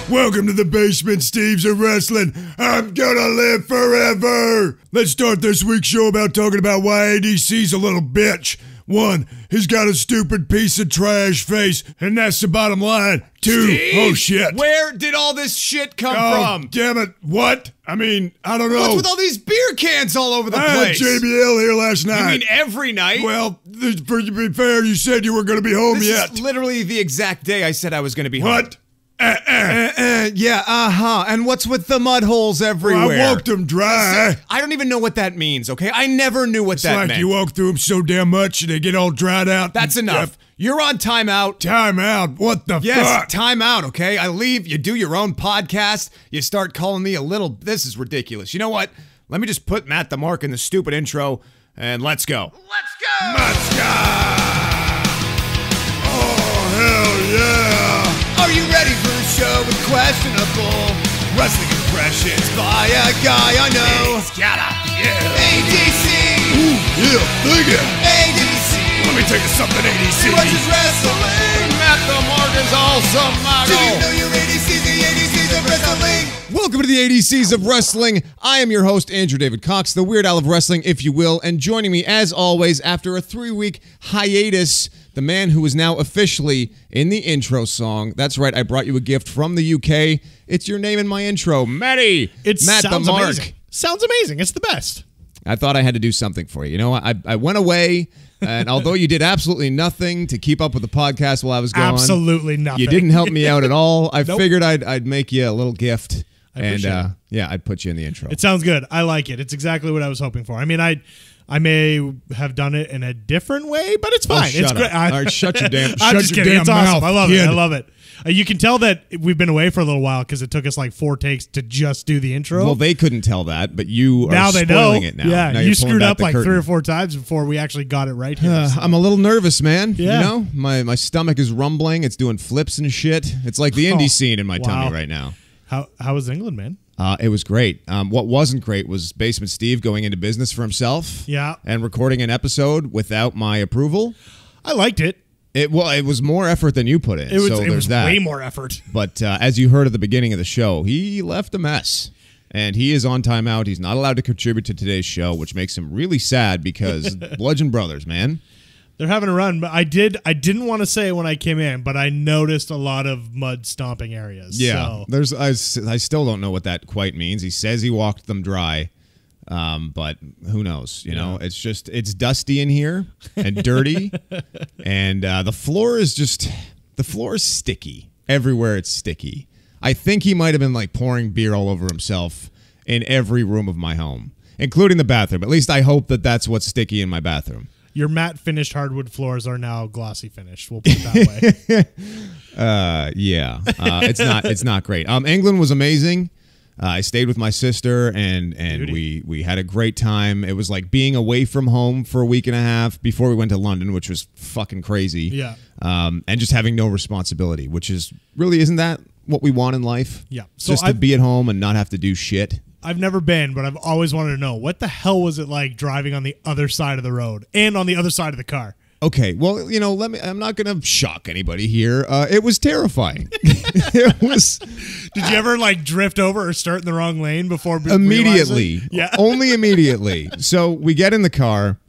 Welcome to the basement, Steves of Wrestling. I'm gonna live forever. Let's start this week's show about talking about why ADC's a little bitch. 1, he's got a stupid piece of trash face, and that's the bottom line. 2, Steve, oh shit. Where did all this shit come from? Damn it. What? I mean, I don't know. What's with all these beer cans all over the I had place? JBL here last night. You mean every night? Well, for to be fair, you said you were gonna be home this yet. is literally the exact day I said I was gonna be home. What? Yeah, And what's with the mud holes everywhere? Well, I walked them dry. I don't even know what that means, okay? I never knew what that It's like meant. you walk through them so damn much they get all dried out. That's enough. You're on timeout. Timeout? What the Yes, fuck? timeout, okay? I leave, you do your own podcast, you start calling me a little... This is ridiculous. You know what? Let me just put Matt the Mark in the stupid intro, and let's go. Let's go! Let's go! Oh, hell yeah! Are you ready for a show with questionable wrestling impressions by a guy I know? ADC! Ooh, yeah, dig it! ADC! Let me tell you something, ADC. He watches wrestling! Matt the Mark is awesome, Mago! Do you know your ADCs, the ADCs of wrestling? Welcome to the ADCs of Wrestling. I am your host, Andrew David Cox, the Weird Al of Wrestling, if you will, and joining me, as always, after a 3-week hiatus, the man who is now officially in the intro song. That's right, I brought you a gift from the UK. It's your name in my intro, Matty. It Matt the sounds Mark. amazing. Sounds amazing. It's the best. I thought I had to do something for you. You know, I went away, and although you did absolutely nothing to keep up with the podcast while I was gone, Absolutely nothing. you didn't help me out at all. I Nope. figured I'd make you a little gift, I appreciate it. yeah, I'd put you in the intro. It sounds good. I like it. It's exactly what I was hoping for. I mean, I may have done it in a different way, but it's fine. It's great. All right, shut your damn. I'm just kidding. It's awesome. I love it. kid. I love it. You can tell that we've been away for a little while because it took us like 4 takes to just do the intro. Well, they couldn't tell that, but you are now they know. spoiling it now. Yeah, Now you you're pulling screwed back up the like curtain. 3 or 4 times before we actually got it right here. So. I'm a little nervous, man. Yeah. You know, my stomach is rumbling. It's doing flips and shit. It's like the indie scene in my tummy right now. How was England, man? It was great. What wasn't great was Basement Steve going into business for himself. Yeah. And recording an episode without my approval. I liked it. It was more effort than you put in. It was, so it there's was that. way more effort. But as you heard at the beginning of the show, he left a mess. And he is on timeout. He's not allowed to contribute to today's show, which makes him really sad because Bludgeon Brothers, man. They're having a run, but I didn't want to say it when I came in, but I noticed a lot of mud stomping areas. Yeah, So. I still don't know what that quite means. He says he walked them dry, but who knows? You know, it's dusty in here and dirty, and the floor is sticky everywhere. It's sticky. I think he might have been like pouring beer all over himself in every room of my home, including the bathroom. At least I hope that that's what's sticky in my bathroom. Your matte finished hardwood floors are now glossy finished. We'll put it that way. Yeah. It's not great. England was amazing. I stayed with my sister and we had a great time. It was like being away from home for a week and a half before we went to London, which was fucking crazy. Yeah. And just having no responsibility, which is really, isn't that what we want in life? Yeah. So just to be at home and not have to do shit. I've never been, but I've always wanted to know, what the hell was it like driving on the other side of the road and on the other side of the car? Okay, well, you know, I'm not going to shock anybody here. It was terrifying. It was. Did you ever like drift over or start in the wrong lane before immediately? realizing? Yeah, only immediately. So we get in the car.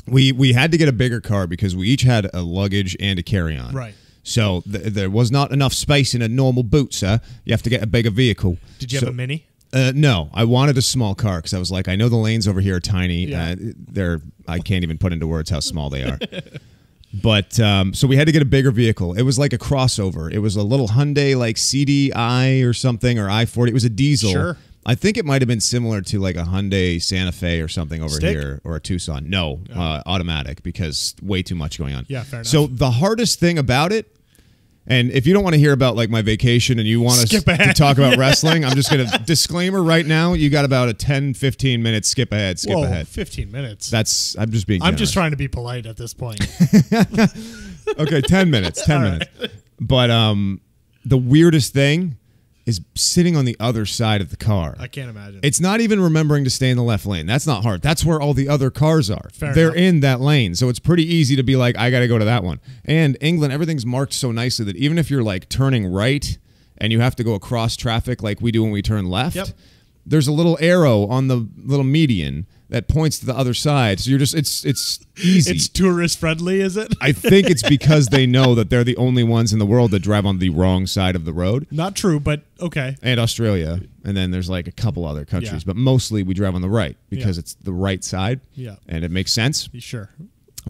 We had to get a bigger car because we each had a luggage and a carry-on. Right. So there was not enough space in a normal boot, sir. You have to get a bigger vehicle. Did you have a Mini? No, I wanted a small car because I was like, I know the lanes over here are tiny. Yeah. I can't even put into words how small they are. But so we had to get a bigger vehicle. It was like a crossover. It was a little Hyundai like CDI or something, or i40. It was a diesel. Sure. I think it might have been similar to like a Hyundai Santa Fe or something over Stick? here, or a Tucson. No, automatic, because way too much going on. Yeah, fair enough. So the hardest thing about it, and if you don't want to hear about like my vacation and you want us to talk about wrestling, I'm just going to disclaimer right now. You got about a 10, 15 minute skip ahead. 15 minutes. I'm just being generous. I'm just trying to be polite at this point. Okay, 10 minutes. 10 minutes. Right. But the weirdest thing is sitting on the other side of the car. I can't imagine. It's not even remembering to stay in the left lane. That's not hard. That's where all the other cars are. They're in that lane. So it's pretty easy to be like, I got to go to that one. And England, everything's marked so nicely that even if you're like turning right and you have to go across traffic like we do when we turn left, Yep. there's a little arrow on the little median that points to the other side. So you're just it's easy. It's tourist friendly, is it? I think it's because they know that they're the only ones in the world that drive on the wrong side of the road. Not true, but okay. And Australia, and then there's like a couple other countries, Yeah. but mostly we drive on the right because Yeah. it's the right side. Yeah. And it makes sense. Sure.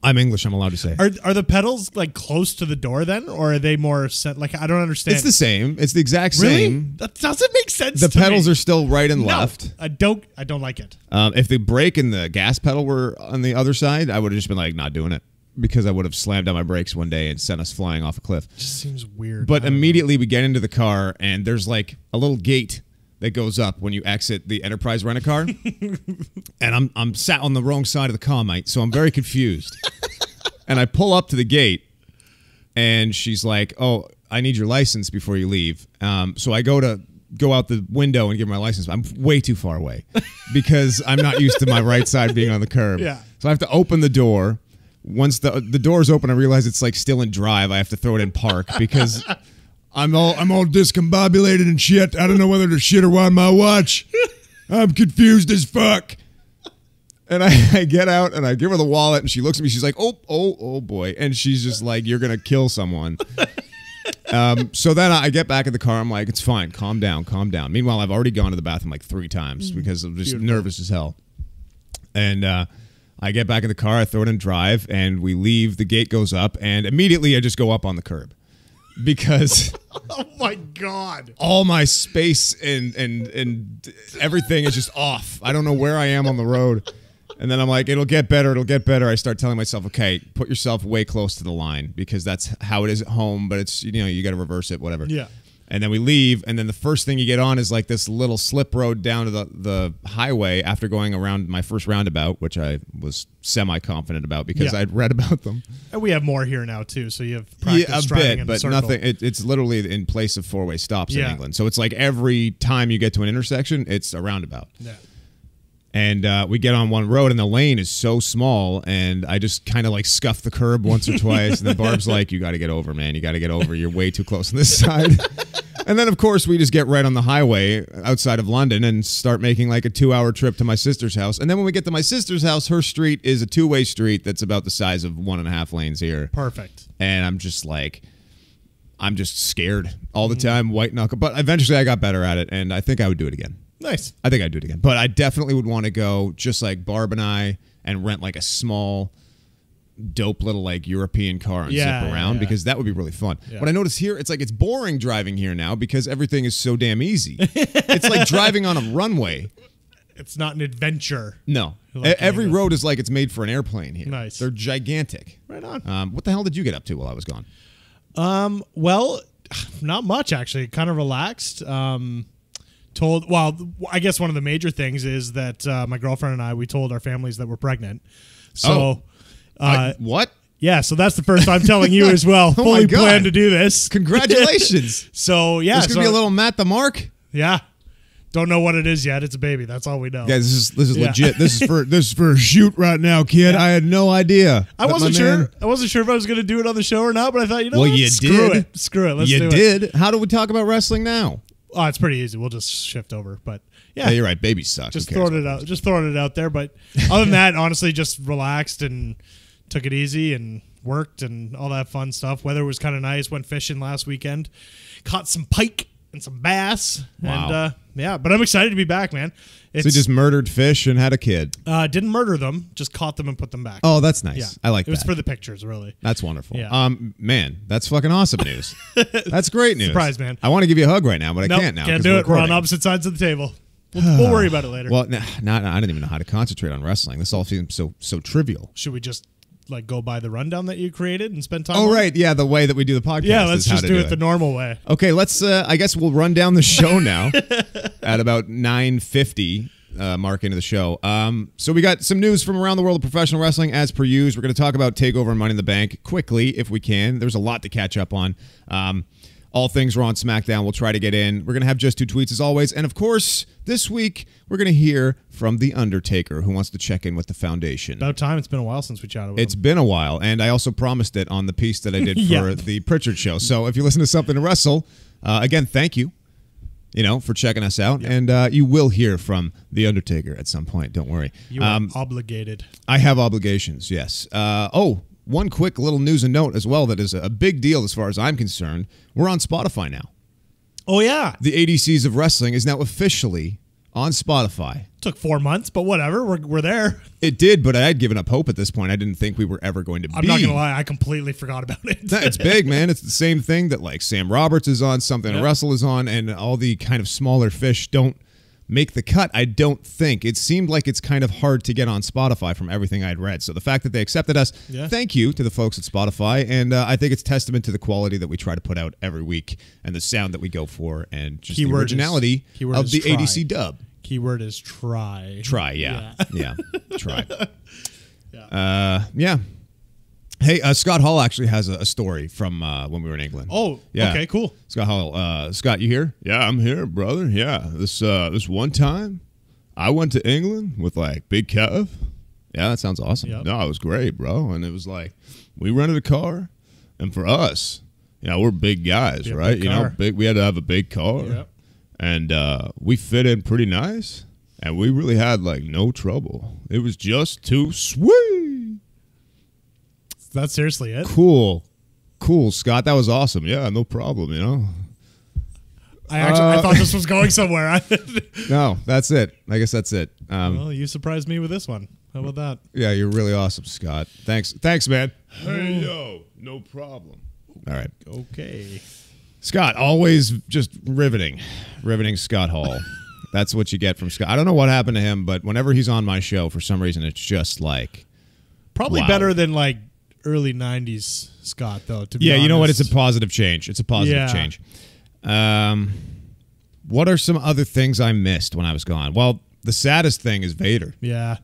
I'm English, I'm allowed to say. Are the pedals like close to the door then, or are they more set? Like I don't understand. It's the same. It's the exact really? same. That doesn't make sense. The to pedals me. are still right and No, left. I don't like it. If the brake and the gas pedal were on the other side, I would have just been like, not doing it. Because I would have slammed down my brakes one day and sent us flying off a cliff. It just seems weird. But immediately we get into the car, and there's like a little gate that goes up when you exit the Enterprise rent-a-car. And I'm sat on the wrong side of the car, mate, so I'm very confused. And I pull up to the gate, and she's like, oh, I need your license before you leave. So I go out the window and give my license. I'm way too far away because I'm not used to my right side being on the curb. Yeah. So I have to open the door. Once the door's open, I realize it's like still in drive. I have to throw it in park because I'm all discombobulated and shit. I don't know whether to shit or wind my watch. I'm confused as fuck. And I get out and I give her the wallet and she looks at me. She's like, oh boy. And she's just like, you're going to kill someone. So then I get back in the car. I'm like, it's fine. Calm down. Meanwhile, I've already gone to the bathroom like 3 times because I'm just nervous as hell. And I get back in the car. I throw it in drive and we leave. The gate goes up and immediately I just go up on the curb because oh my God. all my space and everything is just off. I don't know where I am on the road. And then I'm like, it'll get better. I start telling myself, okay, put yourself way close to the line because that's how it is at home, but it's, you got to reverse it, whatever. Yeah. And then we leave, and then the first thing you get on is like this little slip road down to the highway after going around my first roundabout, which I was semi-confident about because I'd read about them. And we have more here now too, so you have practice a driving bit, in but a circle. nothing. It's literally in place of 4-way stops in Yeah. England. So it's like every time you get to an intersection, it's a roundabout. Yeah. And we get on one road, and the lane is so small, and I just kind of like scuff the curb once or twice. And then Barb's like, you got to get over, man. You got to get over. You're way too close on this side. And then, of course, we just get right on the highway outside of London and start making like a 2-hour trip to my sister's house. And then when we get to my sister's house, her street is a 2-way street that's about the size of 1.5 lanes here. Perfect. And I'm just scared all the time, white knuckle. But eventually I got better at it, and I think I would do it again. Nice. I think I'd do it again. But I definitely would want to go just like Barb and I and rent like a small, dope little like European car and zip around because that would be really fun. Yeah. What I notice here, it's boring driving here now because everything is so damn easy. It's like driving on a runway. It's not an adventure. No. Like every road is like it's made for an airplane here. Nice. They're gigantic. Right on. What the hell did you get up to while I was gone? Well, not much actually. Kind of relaxed. I guess one of the major things is that my girlfriend and I, we told our families that we're pregnant. So, what? Yeah, so that's the first time telling you as well. Fully planned to do this. Congratulations. So, yeah. There's going to be a little Matt the Mark. Yeah. Don't know what it is yet. It's a baby. That's all we know. Yeah, this is legit. This is for a shoot right now, kid. Yeah. I had no idea. I wasn't sure. I wasn't sure if I was going to do it on the show or not, but I thought, what? You Screw did. it. Screw it. Let's do it. You did. How do we talk about wrestling now? Oh, it's pretty easy. We'll just shift over. But yeah, you're right. Babies suck. Just throwing it out. Just throwing it out there. But other than that, honestly, just relaxed and took it easy and worked and all that fun stuff. Weather was kind of nice. Went fishing last weekend. Caught some pike and some bass. Wow. And but I'm excited to be back, man. So you just murdered fish and had a kid. Didn't murder them. Just caught them and put them back. Oh, that's nice. Yeah. I like that. It was for the pictures, really. That's wonderful. Yeah. Man, that's fucking awesome news. That's great news. Surprise, man. I want to give you a hug right now, but I can't now. Can't do it. We're on opposite sides of the table. We'll worry about it later. Well, I don't even know how to concentrate on wrestling. This all seems so trivial. Should we just go by the rundown that you created and spend time on? Right. Yeah, the way that we do the podcast. Yeah, let's just do it the normal way. Okay, let's I guess we'll run down the show now at about 9:50 mark into the show. So we got some news from around the world of professional wrestling as per usual. We're going to talk about TakeOver and Money in the Bank quickly if we can. There's a lot to catch up on. All things Raw on SmackDown. We'll try to get in. We're going to have just 2 tweets as always. And, of course, this week we're going to hear from The Undertaker, who wants to check in with the Foundation. About time. It's been a while since we chatted with him. It's been a while. And I also promised it on the piece that I did for the Pritchard show. So if you listen to Something to Wrestle, Again, thank you, for checking us out. Yep. And you will hear from The Undertaker at some point. Don't worry. You are obligated. I have obligations, yes. One quick little news and note as well that is a big deal as far as I'm concerned. We're on Spotify now. Oh, yeah. The ADCs of Wrestling is now officially on Spotify. Took 4 months, but whatever. We're there. It did, but I had given up hope at this point. I didn't think we were ever going to be. I'm not going to lie. I completely forgot about it. It's big, man. It's the same thing that like Sam Roberts is on, Something to Wrestle is on, and all the kind of smaller fish don't make the cut, I don't think. It seemed like it's kind of hard to get on Spotify from everything I'd read. So the fact that they accepted us, thank you to the folks at Spotify. And I think it's testament to the quality that we try to put out every week and the sound that we go for and just the originality of the ADC dub. Keyword is try. Try, yeah. Try. Yeah. Hey, Scott Hall actually has a story from when we were in England. Oh, yeah. Okay, cool. Scott Hall, Scott, you here? Yeah, I'm here, brother. Yeah, this one time, I went to England with like Big Kev. Yeah, that sounds awesome. Yep. No, it was great, bro. And it was like we rented a car, and for us, we're big guys, right? We had to have a big car, and we fit in pretty nice, and we really had like no trouble. It was just too sweet. That's seriously it. Cool, Scott. That was awesome. Yeah, no problem. I thought this was going somewhere. No, that's it. I guess that's it. Well, you surprised me with this one. How about that? Yeah, you're really awesome, Scott. Thanks, man. Hey, yo, no problem. All right. Okay. Scott, always just riveting Scott Hall. That's what you get from Scott. I don't know what happened to him, but whenever he's on my show, for some reason, it's just like probably better than like early 90s Scott, though, to be honest. You know what? It's a positive change. It's a positive change. What are some other things I missed when I was gone? Well, the saddest thing is Vader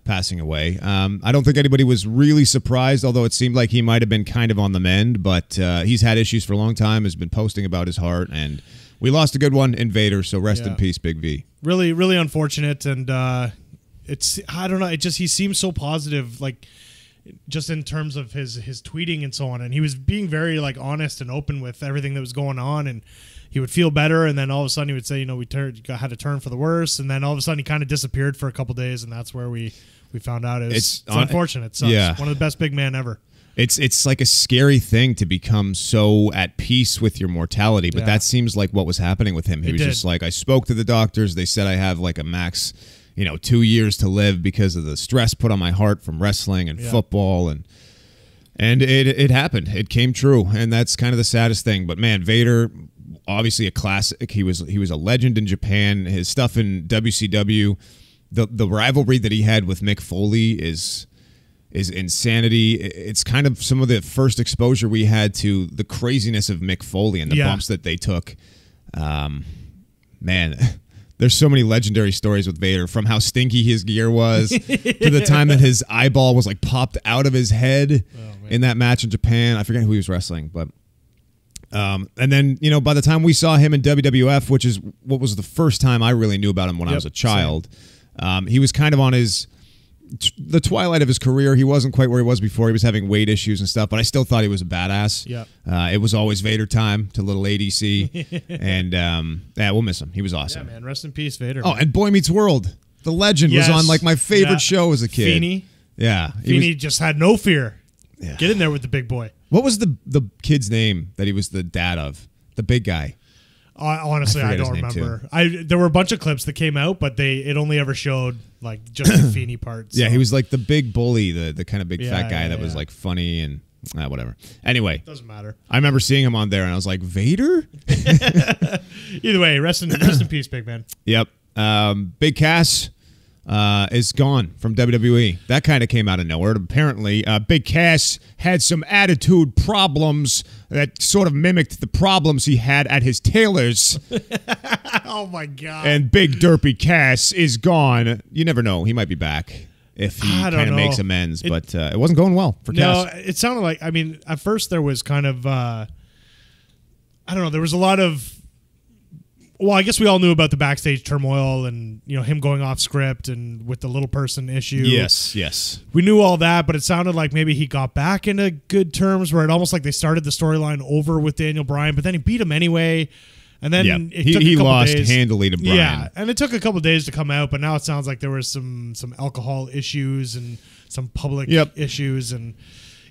passing away. I don't think anybody was really surprised, although it seemed like he might have been kind of on the mend, but he's had issues for a long time, has been posting about his heart, and we lost a good one in Vader, so rest in peace, Big V. Really, really unfortunate, and I don't know, he seems so positive, like, just in terms of his tweeting and so on, and he was being very like honest and open with everything that was going on, and he would feel better, and then all of a sudden he would say, we had to turn for the worse, and then all of a sudden he kind of disappeared for a couple days, and that's where we found out it's unfortunate. It sucks. One of the best big man ever. It's like a scary thing to become so at peace with your mortality, but that seems like what was happening with him. He was just like, I spoke to the doctors, they said I have like a max 2 years to live because of the stress put on my heart from wrestling and football, and it happened. It came true, and that's kind of the saddest thing. But man, Vader, obviously a classic. He was a legend in Japan. His stuff in WCW, the rivalry that he had with Mick Foley is insanity. It's kind of some of the first exposure we had to the craziness of Mick Foley and the bumps that they took. Man. There's so many legendary stories with Vader, from how stinky his gear was to the time that his eyeball was like popped out of his head in that match in Japan. I forget who he was wrestling, but and then by the time we saw him in WWF, which is what was the first time I really knew about him when I was a child, he was kind of on the twilight of his career. He wasn't quite where he was before. He was having weight issues and stuff, but I still thought he was a badass. It was always Vader time to little ADC, and we'll miss him. He was awesome. Yeah, man. Rest in peace, Vader. Oh, and Boy Meets World, the legend, was on like my favorite show as a kid. Feeney. Yeah, Feeney just had no fear. Yeah. Get in there with the big boy. What was the kid's name that he was the dad of? The big guy. Honestly, I don't remember. There were a bunch of clips that came out, but it only ever showed like just the Feeney part. So. Yeah, he was like the big bully, the kind of big fat guy that was like funny and whatever. Anyway, doesn't matter. I remember seeing him on there, and I was like, Vader. Either way, rest in peace, big man. Yep. Big Cass is gone from WWE. That kind of came out of nowhere. Apparently, Big Cass had some attitude problems that sort of mimicked the problems he had at his tailors. Oh, my God. And Big Derpy Cass is gone. You never know. He might be back if he kind of makes amends, but it wasn't going well for Cass. No, it sounded like, at first there was kind of, I don't know, there was a lot of, well, I guess we all knew about the backstage turmoil and, him going off script and with the little person issue. Yes. We knew all that, but it sounded like maybe he got back into good terms where it almost like they started the storyline over with Daniel Bryan, but then he beat him anyway. And then Yeah, it took a he couple lost days. handily to Bryan. Yeah, and it took a couple days to come out, but now it sounds like there was some alcohol issues and some public issues and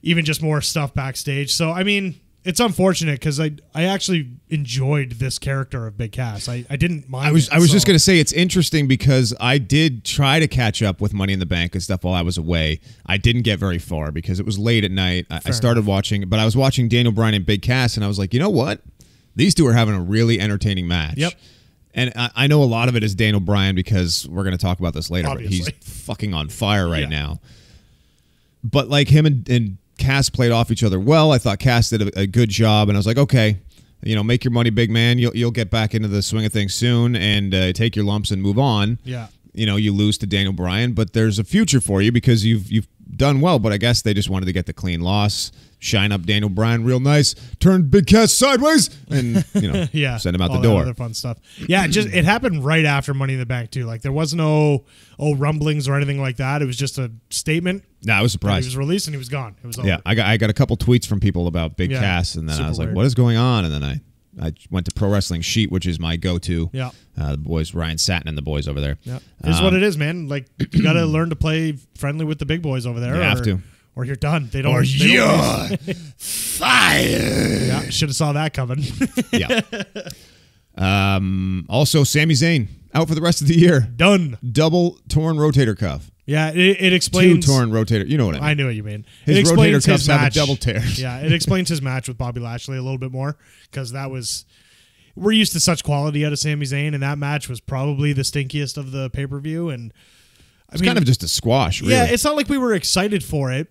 even just more stuff backstage. So, I mean, it's unfortunate because I actually enjoyed this character of Big Cass. I didn't mind I was just going to say it's interesting because I did try to catch up with Money in the Bank and stuff while I was away. I didn't get very far because it was late at night. I started watching, but I was watching Daniel Bryan and Big Cass, and I was like, you know what? These two are having a really entertaining match. Yep. And I know a lot of it is Daniel Bryan because we're going to talk about this later, Obviously. but he's fucking on fire right now. But like him and Cass played off each other well. I thought Cass did a good job, and I was like, okay, make your money, big man. You'll get back into the swing of things soon, and take your lumps and move on. Yeah. You lose to Daniel Bryan, but there's a future for you because you've done well. But I guess they just wanted to get the clean loss, shine up Daniel Bryan real nice, turn Big Cass sideways, and send him out the door. Other fun stuff. Yeah, it happened right after Money in the Bank too. Like there was no rumblings or anything like that. It was just a statement. No, I was surprised. He was released and he was gone. It was over. Yeah, I got a couple tweets from people about Big Cass, and then I was like, what is going on? And then I went to Pro Wrestling Sheet, which is my go-to. Yeah. The boys, Ryan Satin and the boys over there. Yeah. It's what it is, man. Like, you got to learn to play friendly with the big boys over there. You have to. Or you're done. They don't. Or you're fired. Yeah, should have saw that coming. Yeah. Also, Sami Zayn out for the rest of the year. Done. Double torn rotator cuff. Yeah, it explains. 2 torn rotator. You know what I mean. I knew what you mean. His it rotator explains cuffs his have a match. double tears. Yeah, it explains his match with Bobby Lashley a little bit more because that was. We're used to such quality out of Sami Zayn, and that match was probably the stinkiest of the pay-per-view. And it's kind of just a squash, really. Yeah, it's not like we were excited for it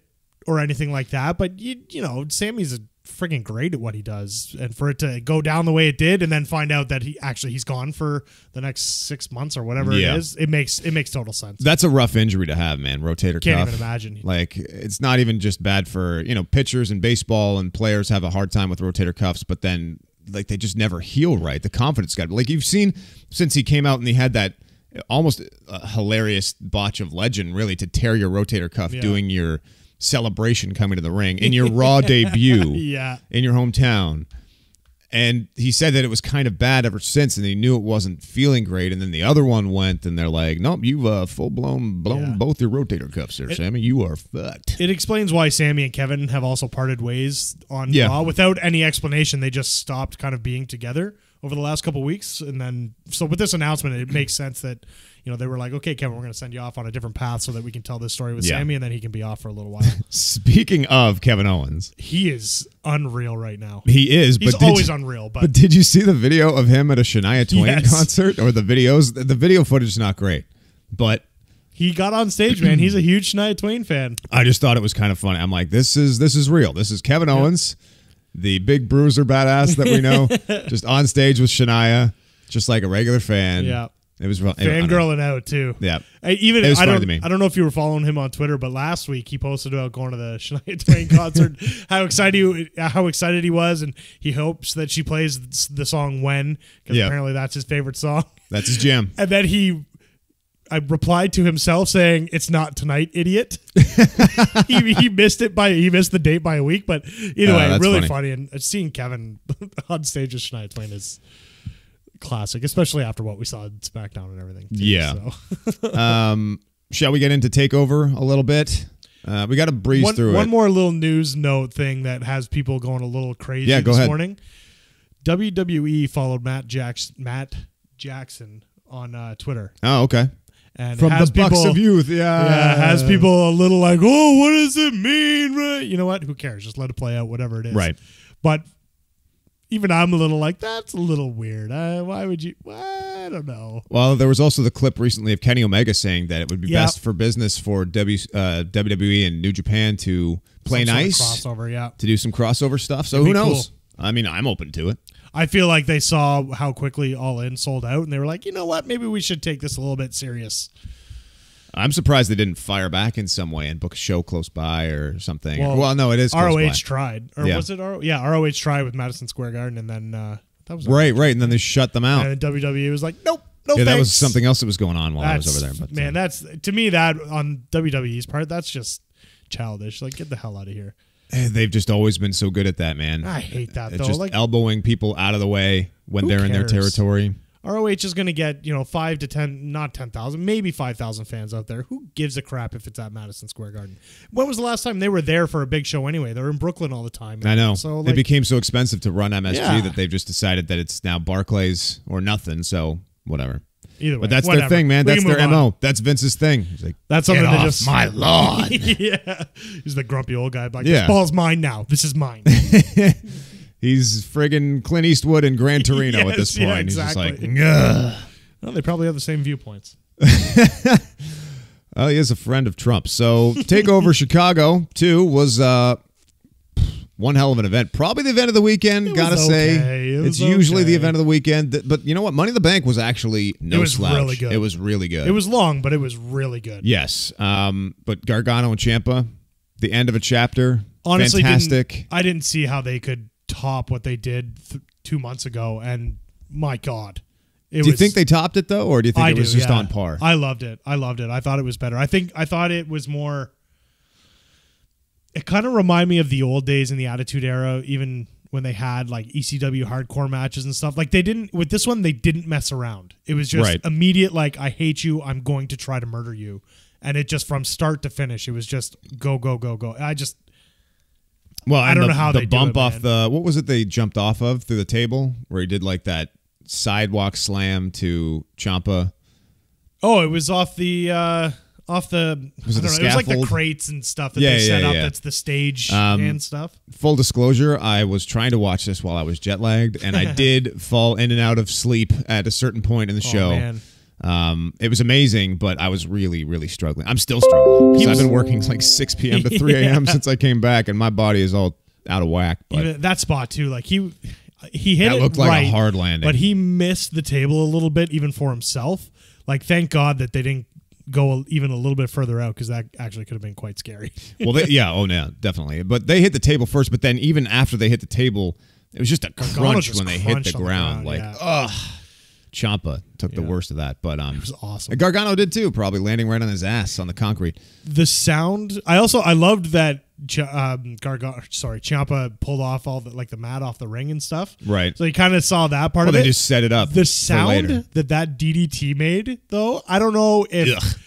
or anything like that, but you know, Sammy's freaking great at what he does, and for it to go down the way it did, and then find out that he's gone for the next 6 months or whatever it is, it makes total sense. That's a rough injury to have, man. Rotator cuff. Can't even imagine. Like, it's not even just bad for pitchers in baseball, and players have a hard time with rotator cuffs, but then like they just never heal right. The confidence got like you've seen since he came out and he had that almost hilarious botch of legend, really, to tear your rotator cuff doing your celebration coming to the ring in your Raw debut in your hometown. And he said that it was kind of bad ever since, and he knew it wasn't feeling great. And then the other one went, and they're like, nope, you've blown both your rotator cuffs there, Sammy. You are fucked. It explains why Sammy and Kevin have also parted ways on Raw without any explanation. They just stopped kind of being together over the last couple of weeks. And then, so with this announcement, it makes sense that, they were like, okay, Kevin, we're going to send you off on a different path so that we can tell this story with Sammy, and then he can be off for a little while. Speaking of Kevin Owens, he is unreal right now. He is. He's always unreal. But did you see the video of him at a Shania Twain concert? Or the videos? The video footage is not great, but he got on stage, man. He's a huge Shania Twain fan. I just thought it was kind of funny. I'm like, this is real. This is Kevin Owens, the big bruiser badass that we know, just on stage with Shania, just like a regular fan. Yeah. It was fangirling out too. Yeah, I don't know if you were following him on Twitter, but last week he posted about going to the Shania Twain concert. How excited he was, and he hopes that she plays the song "When" because apparently that's his favorite song. That's his jam. And then I replied to himself saying, "It's not tonight, idiot." he missed the date by a week, but either way, really funny. And seeing Kevin on stage with Shania Twain is classic, especially after what we saw in SmackDown and everything. Shall we get into TakeOver a little bit? We got to breeze through it. One more little news note thing that has people going a little crazy this morning. WWE followed Matt Jackson on Twitter. Oh, okay. And from the Bucks of Youth, has people a little like, oh, what does it mean? Right? You know what? Who cares? Just let it play out, whatever it is. Right. But even I'm a little like, that's a little weird. Why would you? I don't know. Well, there was also the clip recently of Kenny Omega saying that it would be best for business for WWE and New Japan to play nice, crossover, to do some crossover stuff. So who knows? Cool. I mean, I'm open to it. I feel like they saw how quickly All In sold out, and they were like, you know what? Maybe we should take this a little bit serious. I'm surprised they didn't fire back in some way and book a show close by or something. Well, no, it is close ROH by. tried. Or was it ROH? Yeah, ROH tried with Madison Square Garden, and then that was right, and then they shut them out. And then WWE was like, nope, no thanks. That was something else that was going on while I was over there. But, man, that's, to me, that on WWE's part, that's just childish. Like, get the hell out of here. They've just always been so good at that, man. I hate that, It's though. just Like, elbowing people out of the way when they're in their cares? territory. ROH is going to get, 5 to 10, not 10,000, maybe 5,000 fans out there. Who gives a crap if it's at Madison Square Garden? When was the last time they were there for a big show anyway? They're in Brooklyn all the time. I know. So, It became so expensive to run MSG Yeah. that they've just decided that it's now Barclays or nothing, so whatever. either way. But that's whatever. their thing, man. We That's can their move on. MO. That's Vince's thing. He's like, That's something "Get that off just my lawn." Yeah. He's the grumpy old guy. Like, Yeah. this ball's mine now. This is mine. He's friggin' Clint Eastwood in Gran Torino at this Yes, point. yeah, He's just like, exactly. "Ugh." Well, they probably have the same viewpoints. Oh, he is a friend of Trump. So TakeOver Chicago 2 was one hell of an event. Probably the event of the weekend, gotta was say. okay. It It's was usually the okay. event of the weekend. But you know what? Money in the Bank was actually no It was slouch. really good. It was really good. It was long, but it was really good. Yes. But Gargano and Ciampa, the end of a chapter, Honestly, fantastic. I didn't see how they could top what they did 2 months ago, and my God. Do you think they topped it, though, or do you think it was just on par? I loved it. I thought it was better. I thought it was more. It kind of reminded me of the old days in the Attitude Era, even when they had like ECW hardcore matches and stuff. Like they didn't with this one, they didn't mess around. It was just Right. immediate. Like, I hate you. I'm going to try to murder you, and it just from start to finish, it was just go go go go. Well, I don't know how the they do bump it, off man. the what was it they jumped off of through the table where he did like that sidewalk slam to Ciampa. Oh, it was off the. Was it I the don't know, it was like the scaffold? crates and stuff that Yeah, they set yeah, up. yeah. That's the stage and stuff. Full disclosure, I was trying to watch this while I was jet lagged, and I did fall in and out of sleep at a certain point in the show. Man. It was amazing, but I was really, really struggling. I'm still struggling because I've been working like 6 p.m. to 3 a.m. since I came back, and my body is all out of whack. But Even that spot too, like he hit that it looked like right, a hard landing. but he missed the table a little bit, even for himself. Like, thank God that they didn't go even a little bit further out, because that actually could have been quite scary. Well, definitely. But they hit the table first, but then even after they hit the table, it was just a crunch just when they hit the crunched on the ground. ground, Like, yeah. ugh. Ciampa took the worst of that, but It was awesome. Gargano did too, probably landing right on his ass on the concrete. The sound, I loved that Ciampa pulled off all the mat off the ring and stuff. Right. So you kind of saw that part Well, of they it. just set it up. The for later. sound that DDT made, though, I don't know if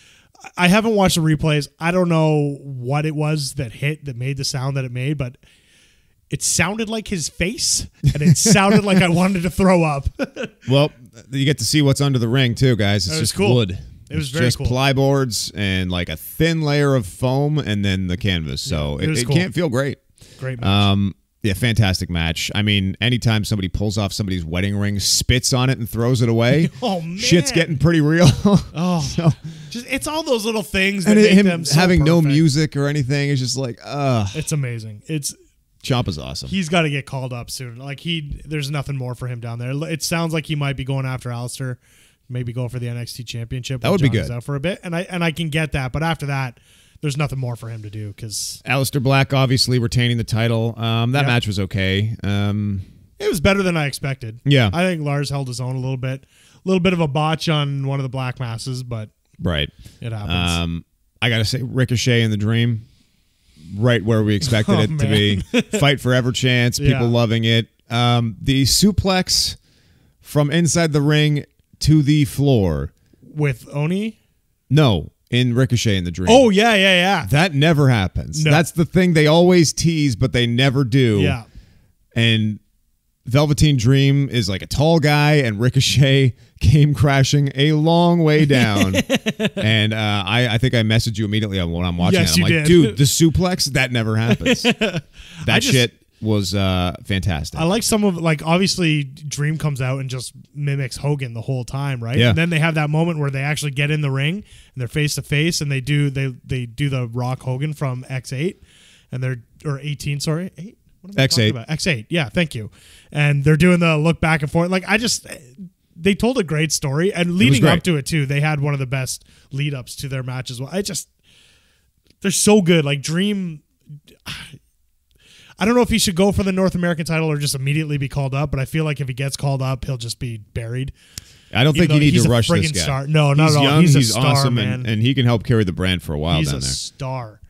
I haven't watched the replays. I don't know what it was that made the sound that it made, but it sounded like his face, and it sounded like I wanted to throw up. Well, you get to see what's under the ring too, guys. It's It was just cool. wood. It was It's very just cool. plyboards and like a thin layer of foam, and then the canvas. So it was it cool. can't feel great. Great match. Yeah, fantastic match. I mean, anytime somebody pulls off somebody's wedding ring, spits on it, and throws it away, Oh, man. shit's getting pretty real. Oh, So- it's all those little things that and make him them so having no perfect. music or anything is just like, It's amazing. Ciampa's awesome. He's got to get called up soon. Like there's nothing more for him down there. It sounds like he might be going after Alistair, maybe go for the NXT Championship. That when would be Johnny's good. out for a bit, and I can get that. But after that, there's nothing more for him to do because Aleister Black obviously retaining the title. That Yep. match was okay. it was better than I expected. Yeah. I think Lars held his own a little bit. A little bit of a botch on one of the Black Masses, but Right. it happens. I got to say, Ricochet in the Dream, right where we expected it to be. Fight forever chance, people Yeah. loving it. The suplex from inside the ring to the floor. With Oni. No, in Ricochet in the Dream. Oh yeah. That never happens. No. That's the thing they always tease, but they never do. Yeah. And Velveteen Dream is like a tall guy, and Ricochet came crashing a long way down. And I think I messaged you immediately when I'm watching Yes, it. I'm you like, did. dude, the suplex, that never happens. That shit was fantastic. I like some of obviously Dream comes out and just mimics Hogan the whole time, right? Yeah. And then they have that moment where they actually get in the ring and they're face to face, and they do the Rock Hogan from X8, and they're or 18, sorry, 8. What am I talking X8. about? X8, yeah, thank you. And they're doing the look back and forth. Like they told a great story, and leading great. up to it too, they had one of the best lead ups to their match as well. They're so good. Like Dream. I don't know if he should go for the North American title or just immediately be called up, but I feel like if he gets called up, he'll just be buried. I don't think Even you though need to he's a rush this friggin' guy. star. No, not he's at all. Young, He's a he's star, awesome, man. and he can help carry the brand for a while He's down a there. star.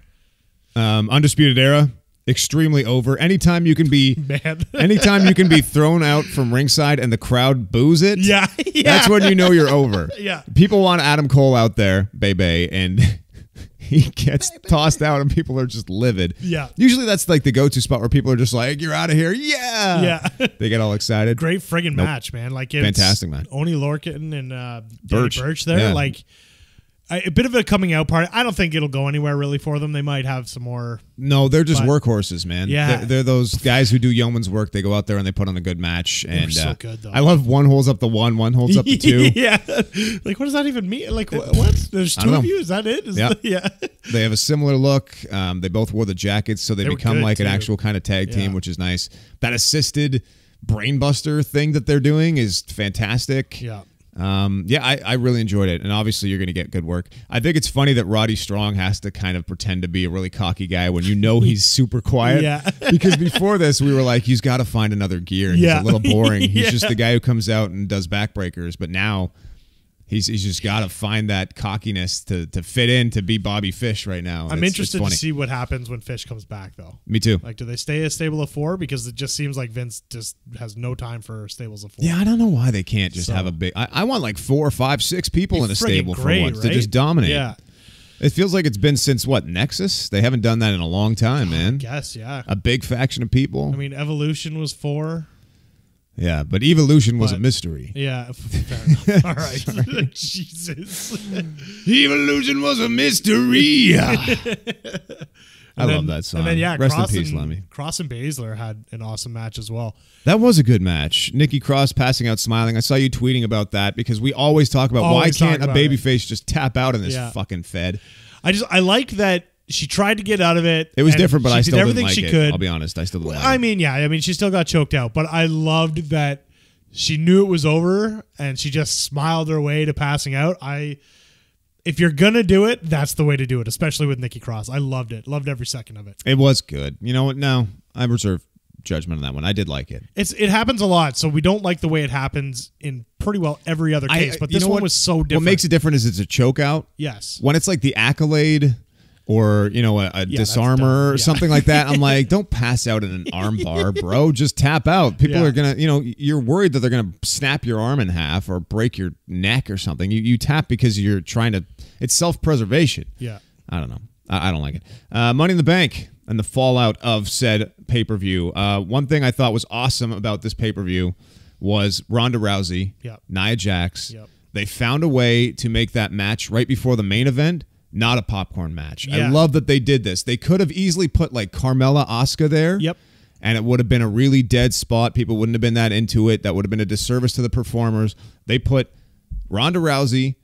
Undisputed Era, extremely over. Anytime you can be anytime you can be thrown out from ringside and the crowd boos it, yeah. That's when you know you're over. Yeah. People want Adam Cole out there, baby, and he gets tossed out and people are just livid. Yeah. Usually that's like the go-to spot where people are just like, you're out of here. Yeah. Yeah. They get all excited. Great friggin' match, man. Like it's fantastic match. Oni Lorcan and Birch there. Yeah. Like a bit of a coming out party. I don't think it'll go anywhere really for them. They might have some more. No, they're just workhorses, man. Yeah. They're those guys who do yeoman's work. They go out there and they put on a good match. And so good, though. I love one holds up the one holds up the two. Yeah. Like, what does that even mean? Like, what? There's two of you? Is that it? Yeah. They have a similar look. They both wore the jackets, so they become like an actual kind of tag team, which is nice. That assisted brainbuster thing that they're doing is fantastic. Yeah. I really enjoyed it, and obviously you're going to get good work. I think it's funny that Roddy Strong has to kind of pretend to be a really cocky guy when you know he's super quiet. Yeah. Because before this, we were like, he's got to find another gear. He's a little boring. He's just the guy who comes out and does backbreakers, but now he's just got to find that cockiness to fit in to be Bobby Fish right now. I'm interested to see what happens when Fish comes back, though. Me too. Like, do they stay a stable of 4? Because it just seems like Vince just has no time for stables of 4. Yeah, I don't know why they can't just have a big. I want like 4, 5, 6 people in a stable for once to just dominate. Yeah. It feels like it's been since what, Nexus? They haven't done that in a long time, man. I guess, yeah. A big faction of people. I mean, Evolution was 4. Yeah, but Evolution was a mystery. Yeah, fair enough. All right. Jesus. Evolution was a mystery. I love that song. And then, yeah, Rest in peace, Lemmy. Cross and Baszler had an awesome match as well. That was a good match. Nikki Cross passing out smiling. I saw you tweeting about that because we always talk about why can't a babyface just tap out in this fucking fed. I like that she tried to get out of it. It was different, but I still didn't like she it. Could. I'll be honest. I still didn't like it. I mean, she still got choked out, but I loved that she knew it was over and she just smiled her way to passing out. If you're going to do it, that's the way to do it, especially with Nikki Cross. I loved it. Loved every second of it. It was good. You know what? No, I reserve judgment on that one. I did like it. It happens a lot, so we don't like the way it happens in pretty well every other case, but this one was so different. What makes it different is it's a choke out. Yes. When it's like the Accolade or, you know, a disarmer or something like that, I'm like, don't pass out in an arm bar, bro. Just tap out. People are going to, you know, you're worried that they're going to snap your arm in half or break your neck or something. You tap because you're trying to, it's self-preservation. Yeah. I don't know. I don't like it. Money in the Bank and the fallout of said pay-per-view. One thing I thought was awesome about this pay-per-view was Ronda Rousey, Nia Jax. They found a way to make that match right before the main event not a popcorn match. I love that they did this. They could have easily put like Carmella Asuka there. And it would have been a really dead spot. People wouldn't have been that into it. That would have been a disservice to the performers. They put Ronda Rousey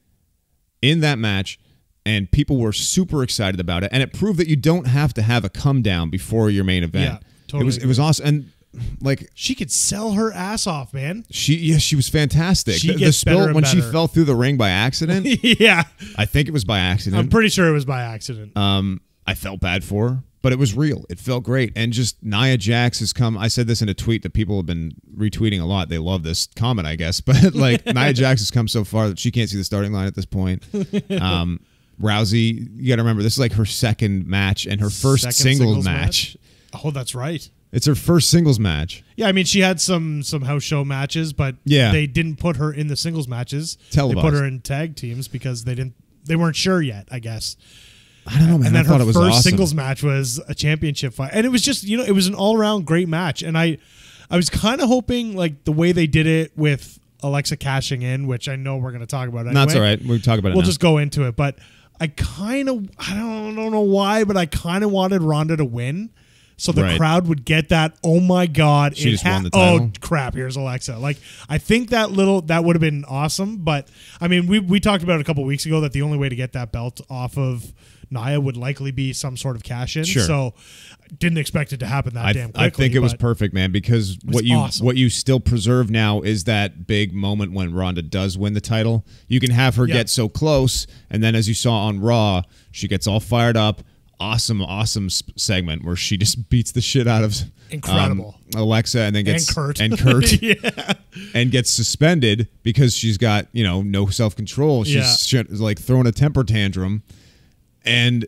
in that match, and people were super excited about it. And it proved that you don't have to have a come down before your main event. Yeah, totally. It was awesome. And like she could sell her ass off, man. She was fantastic. She the gets spill better and when she better. fell through the ring by accident. I think it was by accident. I'm pretty sure it was by accident. I felt bad for her, but it was real. It felt great. And just Nia Jax has come. I said this in a tweet that people have been retweeting a lot. They love this comment, I guess. But like Nia Jax has come so far that she can't see the starting line at this point. Rousey, you got to remember, this is like her second match and her first singles match. Oh, that's right. It's her first singles match. Yeah, I mean, she had some house show matches, but they didn't put her in the singles matches. Televised. They put her in tag teams because they weren't sure yet, I guess. I don't know, man. And then I thought it was first awesome. singles match was a championship fight. And it was just, it was an all-around great match. And I was kind of hoping, like, the way they did it with Alexa cashing in, which I know we're going to talk about anyway. That's all right. We'll talk about it We'll now. just go into it. But I don't know why, but I kind of wanted Ronda to win. So the crowd would get that, oh my God. She just won the title. Oh crap, here's Alexa. Like, I think that would have been awesome. But I mean, we talked about it a couple weeks ago that the only way to get that belt off of Nia would likely be some sort of cash in. Sure. So didn't expect it to happen that damn quickly. I think it was perfect, man, because what you still preserve now is that big moment when Ronda does win the title. You can have her get so close, and then as you saw on Raw, she gets all fired up. Awesome segment where she just beats the shit out of Alexa and then gets Kurt and gets suspended because she's got no self-control. She's like throwing a temper tantrum, and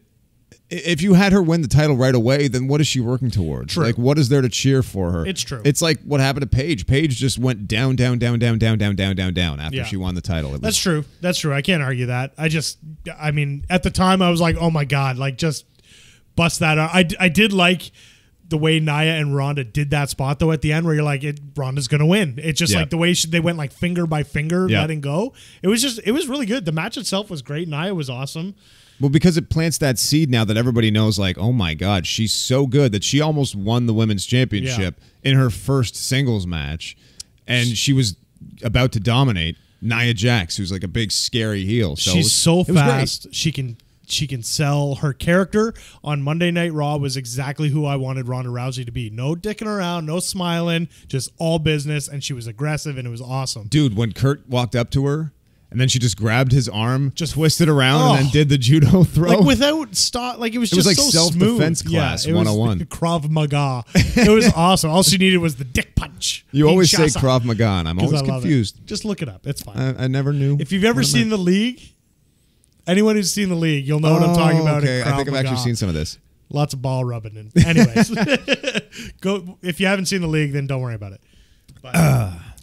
if you had her win the title right away, then what is she working towards? True. Like, what is there to cheer for her? It's true. It's like what happened to Paige. Paige just went down after she won the title. That's true. That's true. I can't argue that. I mean, at the time I was like, oh my God, like just bust that out. I did like the way Nia and Ronda did that spot though at the end where you're like, Ronda's gonna win. It's just like the way they went like finger by finger, letting go. It was really good. The match itself was great. Nia was awesome. Well, because it plants that seed now that everybody knows, like, oh my God, she's so good that she almost won the women's championship in her first singles match, and she was about to dominate Nia Jax, who's like a big scary heel. So she's so fast. She can sell. Her character on Monday Night Raw was exactly who I wanted Ronda Rousey to be. No dicking around, no smiling, just all business, and she was aggressive, and it was awesome. Dude, when Kurt walked up to her, and then she just grabbed his arm, just twisted around, and then did the judo throw. Like without stop, like it was just like so self-defense smooth. class it 101. Was Krav Maga. It was awesome. All she needed was the dick punch. You always say Krav Maga, and I'm always confused. Just look it up. It's fine. I never knew. If you've ever seen The League, anyone who's seen The League, you'll know what I'm talking about. Okay, I think I've actually seen some of this. Lots of ball rubbing. Anyways, go. If you haven't seen The League, then don't worry about it. But,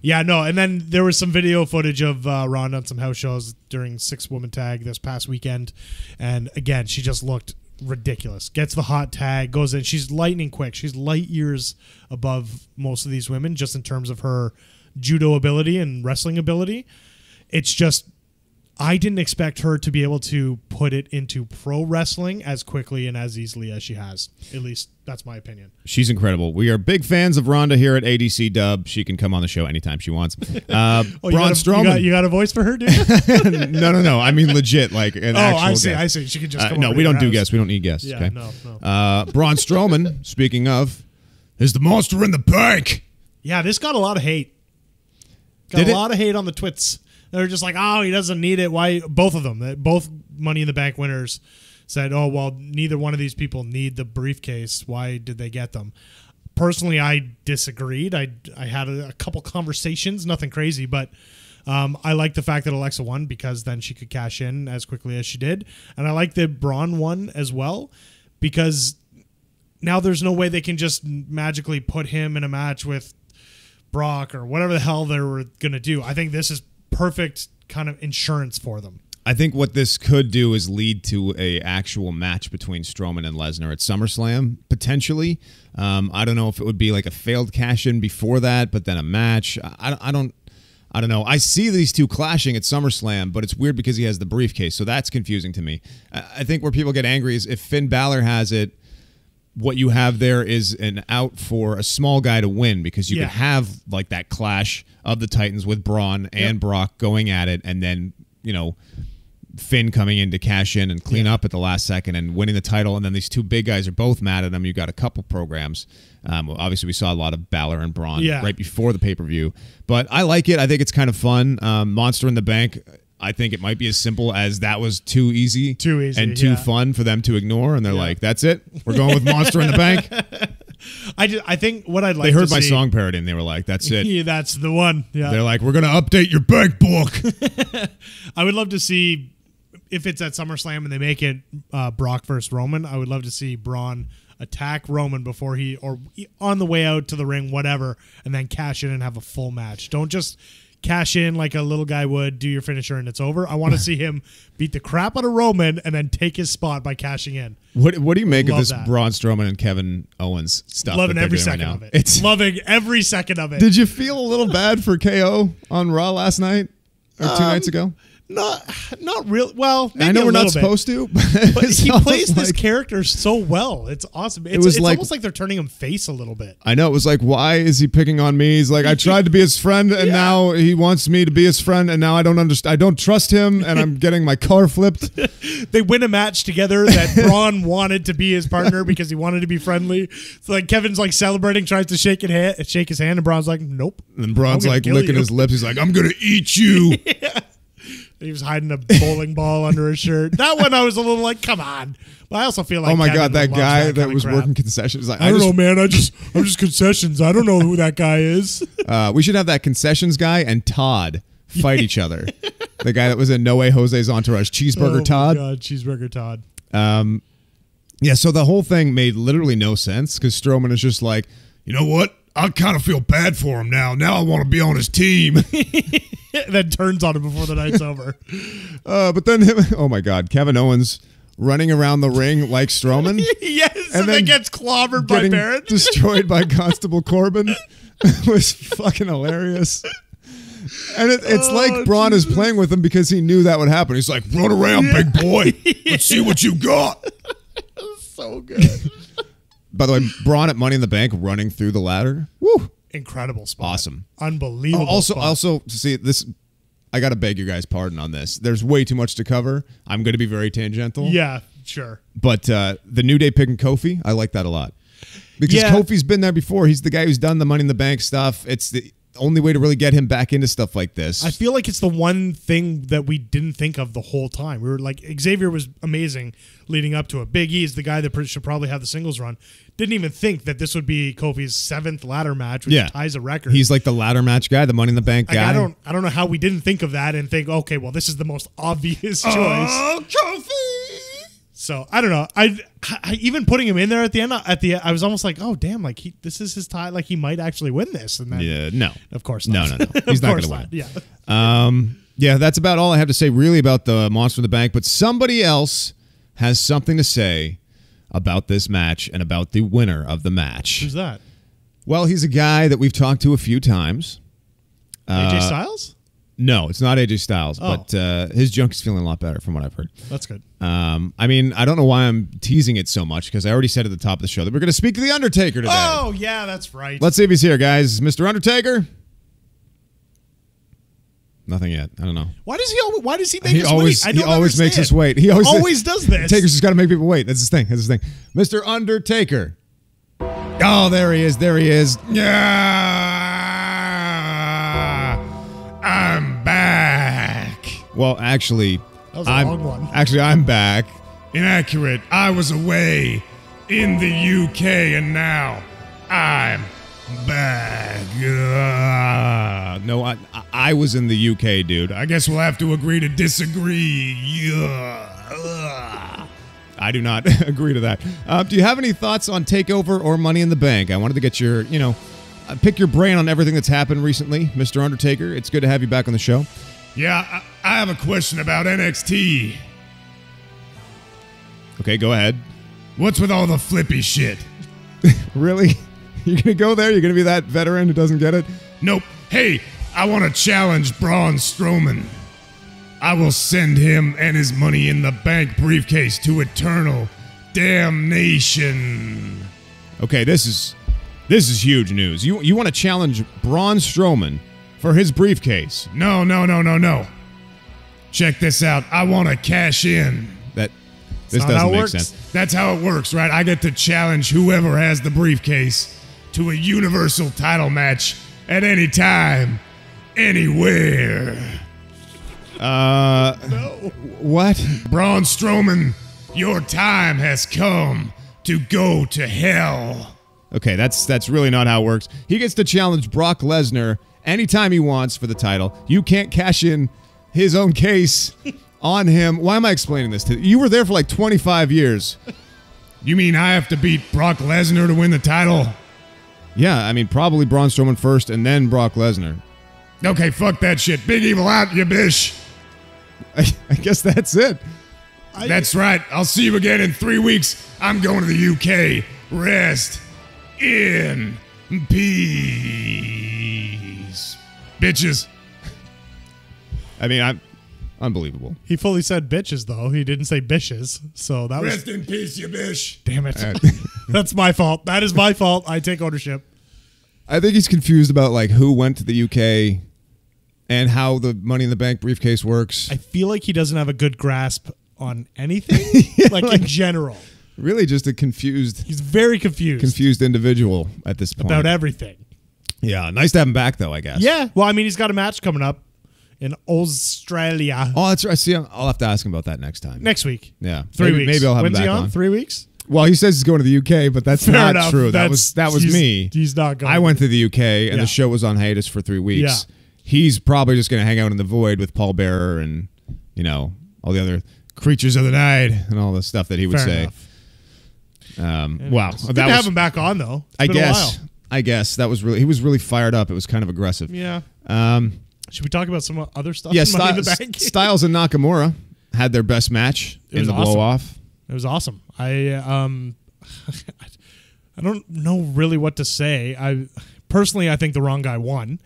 yeah, no. And then there was some video footage of Ronda on some house shows during 6-woman tag this past weekend, and again, she just looked ridiculous. Gets the hot tag, goes in. She's lightning quick. She's light years above most of these women, just in terms of her judo ability and wrestling ability. It's just, I didn't expect her to be able to put it into pro wrestling as quickly and as easily as she has. At least that's my opinion. She's incredible. We are big fans of Ronda here at ADCW. She can come on the show anytime she wants. Braun Strowman. You got a voice for her, dude? No. I mean legit, like an actual guest. I see. She can just come No, we don't do guests. We don't need guests. Yeah, okay? no. Braun Strowman, speaking of, is the monster in the bank. Yeah, this got a lot of hate. Got a lot of hate on the twits. They're just like, oh, he doesn't need it. Why? Both of them, both Money in the Bank winners said, oh, well, neither one of these people need the briefcase. Why did they get them? Personally, I disagreed. I had a couple conversations, nothing crazy, but I like the fact that Alexa won because then she could cash in as quickly as she did. And I like that Braun won as well because now there's no way they can just magically put him in a match with Brock or whatever the hell they were going to do. I think this is perfect kind of insurance for them. I think what this could do is lead to a actual match between Strowman and Lesnar at SummerSlam, potentially. I don't know if it would be like a failed cash-in before that, but then a match. I don't know. I see these two clashing at SummerSlam, but it's weird because he has the briefcase, so that's confusing to me. I think where people get angry is if Finn Balor has it, what you have there is an out for a small guy to win because you could have like that clash of the Titans with Braun and Brock going at it, and then, you know, Finn coming in to cash in and clean up at the last second and winning the title, and then these two big guys are both mad at him. You got a couple programs. Obviously, we saw a lot of Balor and Braun right before the pay-per-view, but I like it. I think it's kind of fun. Monster in the Bank, I think it might be as simple as that was too easy and too fun for them to ignore, and they're like, that's it? We're going with Monster in the Bank? I think what I'd like to see... They heard my song parody, and they were like, that's it. Yeah, that's the one. Yeah. They're like, we're going to update your bank book. I would love to see, if it's at SummerSlam and they make it Brock versus Roman, I would love to see Braun attack Roman before or on the way out to the ring, whatever, and then cash in and have a full match. Don't just cash in like a little guy would, do your finisher, and it's over. I want to see him beat the crap out of Roman and then take his spot by cashing in. What do you make of this Braun Strowman and Kevin Owens stuff? Loving every second of it. Loving every second of it. Did you feel a little bad for KO on Raw last night or 2 nights ago? Not real. Well, maybe I know we're not bit. supposed to, but he plays this character so well. It's awesome. It's almost like they're turning him face a little bit. I know. It was like, why is he picking on me? He's like, I tried to be his friend, and now he wants me to be his friend, and now I don't understand. I don't trust him, and I'm getting my car flipped. They win a match together that Braun wanted to be his partner because he wanted to be friendly. So like Kevin's like celebrating, tries to shake his hand, and Braun's like, nope. And Braun's like licking his lips. He's like, I'm gonna eat you. He was hiding a bowling ball under his shirt. That one I was a little like, come on. But I also feel like, oh my Kevin God, that guy that was crap. working concessions. Like, I don't know, man. I'm just concessions. I don't know who that guy is. We should have that concessions guy and Todd fight each other. The guy that was in No Way Jose's entourage, Cheeseburger Todd. Oh my God, Cheeseburger Todd. Yeah, so the whole thing made literally no sense because Strowman is just like, you know what? I kind of feel bad for him now. Now I want to be on his team. Then turns on him before the night's over. but then, oh my God, Kevin Owens running around the ring like Strowman. Yes, and then gets clobbered by Barrett. Destroyed by Constable Corbin. It was fucking hilarious. And it's like Braun is playing with him because he knew that would happen. He's like, run around, big boy. Let's see what you got. So good. By the way, Braun at Money in the Bank running through the ladder. Woo. Incredible spot. Awesome. Unbelievable Also, see, this, I got to beg your guys' pardon on this. There's way too much to cover. I'm going to be very tangential. Yeah, sure. But the New Day picking Kofi, I like that a lot. Because Kofi's been there before. He's the guy who's done the Money in the Bank stuff. It's the only way to really get him back into stuff like this. I feel like it's the one thing that we didn't think of the whole time. We were like, Xavier was amazing leading up to it. Big E is the guy that should probably have the singles run. Didn't even think that this would be Kofi's 7th ladder match, which ties a record. He's like the ladder match guy, the Money in the Bank guy. I don't know how we didn't think of that and think, okay, well, this is the most obvious choice. Oh, Kofi! So I don't know. I even putting him in there at the end. I was almost like, oh damn, like this is his tie. Like he might actually win this. And then no, of course not. No. He's not going to win. Yeah. Yeah, that's about all I have to say really about the Monster in the Bank. But somebody else has something to say about this match and about the winner of the match. Who's that? Well, he's a guy that we've talked to a few times. AJ Styles? No, it's not AJ Styles, but his junk is feeling a lot better from what I've heard. That's good. I mean, I don't know why I'm teasing it so much because I already said at the top of the show that we're going to speak to the Undertaker today. Oh, yeah, that's right. Let's see if he's here, guys. Mr. Undertaker? Nothing yet. I don't know. Why does he make us wait? He always makes us wait. He always does this. Taker's just got to make people wait. That's his thing. Mr. Undertaker. Oh, there he is. Yeah. I'm back. Well, actually, that was a long one. Actually, I'm back. Inaccurate. I was away in the UK and now I'm back. No, I was in the UK, dude. I guess we'll have to agree to disagree. I do not agree to that. Do you have any thoughts on TakeOver or Money in the Bank? I wanted to get your, pick your brain on everything that's happened recently, Mr. Undertaker. It's good to have you back on the show. Yeah, I have a question about NXT. Okay, go ahead. What's with all the flippy shit? Really? You're going to go there? You're going to be that veteran who doesn't get it? Nope. Hey, I want to challenge Braun Strowman. I will send him and his Money in the Bank briefcase to eternal damnation. Okay, this is huge news. You want to challenge Braun Strowman for his briefcase? No. Check this out. I want to cash in. This doesn't make sense. That's how it works, right? I get to challenge whoever has the briefcase to a universal title match at any time, anywhere. No. What? Braun Strowman, your time has come to go to hell. Okay, that's really not how it works. He gets to challenge Brock Lesnar anytime he wants for the title. You can't cash in his own case on him. Why am I explaining this to you? You were there for like 25 years. You mean I have to beat Brock Lesnar to win the title? Yeah, I mean, probably Braun Strowman first and then Brock Lesnar. Okay, fuck that shit. Big Evil out, you bish. I guess that's it. That's right. I'll see you again in 3 weeks. I'm going to the UK. Rest in peace. Bitches. I mean, I'm unbelievable. He fully said bitches, though. He didn't say bishes. So that Rest in peace, you bish. Damn it. That's my fault. That is my fault. I take ownership. I think he's confused about like who went to the UK and how the Money in the Bank briefcase works. I feel like he doesn't have a good grasp on anything, like in general. Really just a confused... He's very confused. Confused individual at this point. About everything. Yeah, nice to have him back, though, I guess. Yeah, well, I mean, he's got a match coming up in Australia. Oh, that's right. See, I'll have to ask him about that next time. Next week. Yeah. 3 weeks. Maybe I'll have When's him back he on. 3 weeks? Well, he says he's going to the UK, but that's not enough. true. That was me. He's not going. I went to the UK, and the show was on hiatus for 3 weeks. Yeah. He's probably just going to hang out in the void with Paul Bearer and, all the other creatures of the night and all the stuff that he would say. Enough. Wow. Good to have him back on, though. It's been a while. I guess that was he was really fired up. It was kind of aggressive. Yeah. Should we talk about some other stuff? Yeah, in Money in the Bank? Styles and Nakamura had their best match in the blow-off. It was awesome. I don't know really what to say. Personally, I think the wrong guy won.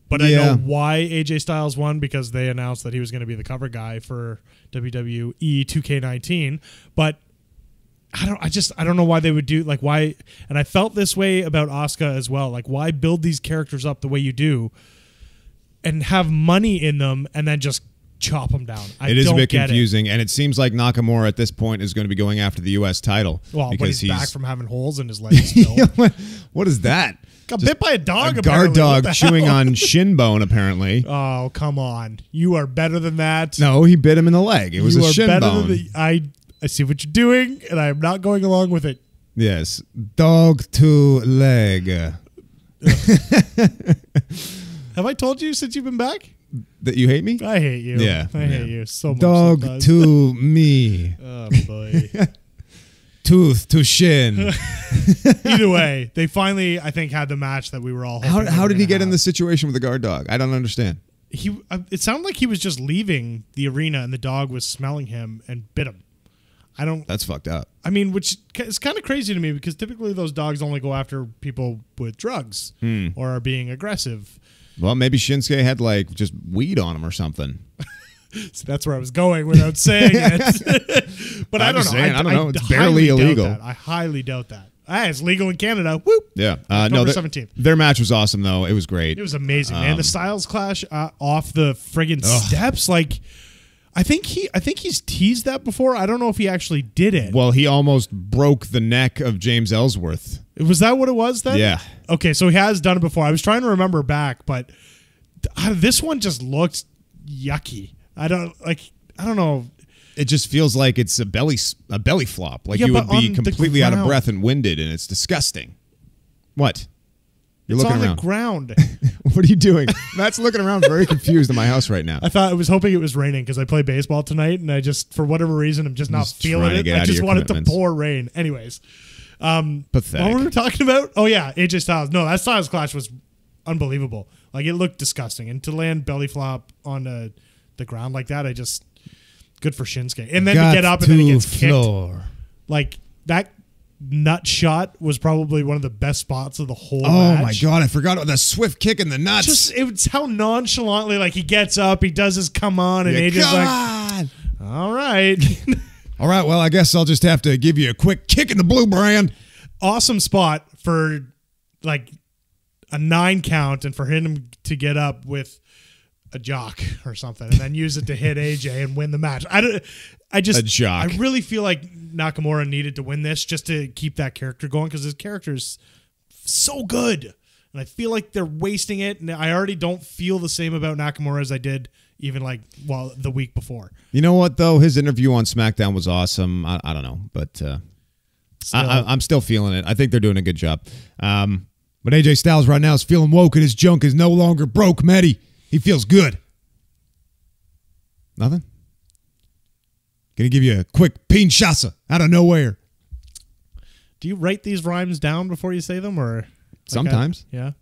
But I know why AJ Styles won, because they announced that he was going to be the cover guy for WWE 2K19. But I don't know why they would do why. And I felt this way about Asuka as well. Like, why build these characters up the way you do and have money in them and then just chop them down? It is a bit confusing, and it seems like Nakamura at this point is going to be going after the U.S. title. Well, because he's back from having holes in his legs still. What is that? Got bit by a dog, a guard dog chewing on shin bone, apparently. Oh, come on. You are better than that. No, he bit him in the leg. It was a shin bone. I see what you're doing, and I am not going along with it. Yes. Dog to leg. Have I told you since you've been back? That you hate me? I hate you. Yeah. I hate you so much. Dog to me. Oh, boy. Tooth to shin. Either way, they finally, I think, had the match that we were all hoping. How did he get in this situation with the guard dog? I don't understand. It sounded like he was just leaving the arena and the dog was smelling him and bit him. That's fucked up. I mean, which is kind of crazy to me, because typically those dogs only go after people with drugs or are being aggressive. Well, maybe Shinsuke had just weed on him or something. So that's where I was going without saying it. But I don't know. I don't know. It's barely illegal. I highly doubt that. It's legal in Canada. Whoop. Yeah. October 17th. Their match was awesome, though. It was great. It was amazing, man. The Styles clash off the friggin' steps. I think he's teased that before. I don't know if he actually did it. Well, he almost broke the neck of James Ellsworth. Was that what it was then? Yeah. Okay, so he has done it before. I was trying to remember back, but this one just looked yucky. I don't know. It just feels like it's a belly flop. Like you would be completely out of breath and winded, and it's disgusting. What? You're looking around. It's on the ground. What are you doing? Matt's looking around very confused in my house right now. I was hoping it was raining because I play baseball tonight, and I just, for whatever reason, I'm just not feeling it. I just wanted to pour rain. Anyways. Pathetic. What were we talking about? Oh, yeah, AJ Styles. No, that Styles clash was unbelievable. It looked disgusting. And to land belly flop on the ground like that, good for Shinsuke. And then to get up and then he gets kicked. That nut shot was probably one of the best spots of the whole match. Oh my God, I forgot about the swift kick in the nuts. It's how nonchalantly, he gets up, he does his come on, and AJ's all right. All right, well, I guess I'll just have to give you a quick kick in the blue brand. Awesome spot for a 9 count, and for him to get up with a jock or something and then use it to hit AJ and win the match. A jock. I really feel like Nakamura needed to win this just to keep that character going, because his character is so good. And I feel like they're wasting it, and I already don't feel the same about Nakamura as I did even the week before. You know what, though? His interview on SmackDown was awesome. I don't know, but I'm still feeling it. I think they're doing a good job. But AJ Styles right now is feeling woke, and his junk is no longer broke, Matty. He feels good. Nothing? Gonna give you a quick pinchasa out of nowhere. Do you write these rhymes down before you say them, or sometimes? Yeah.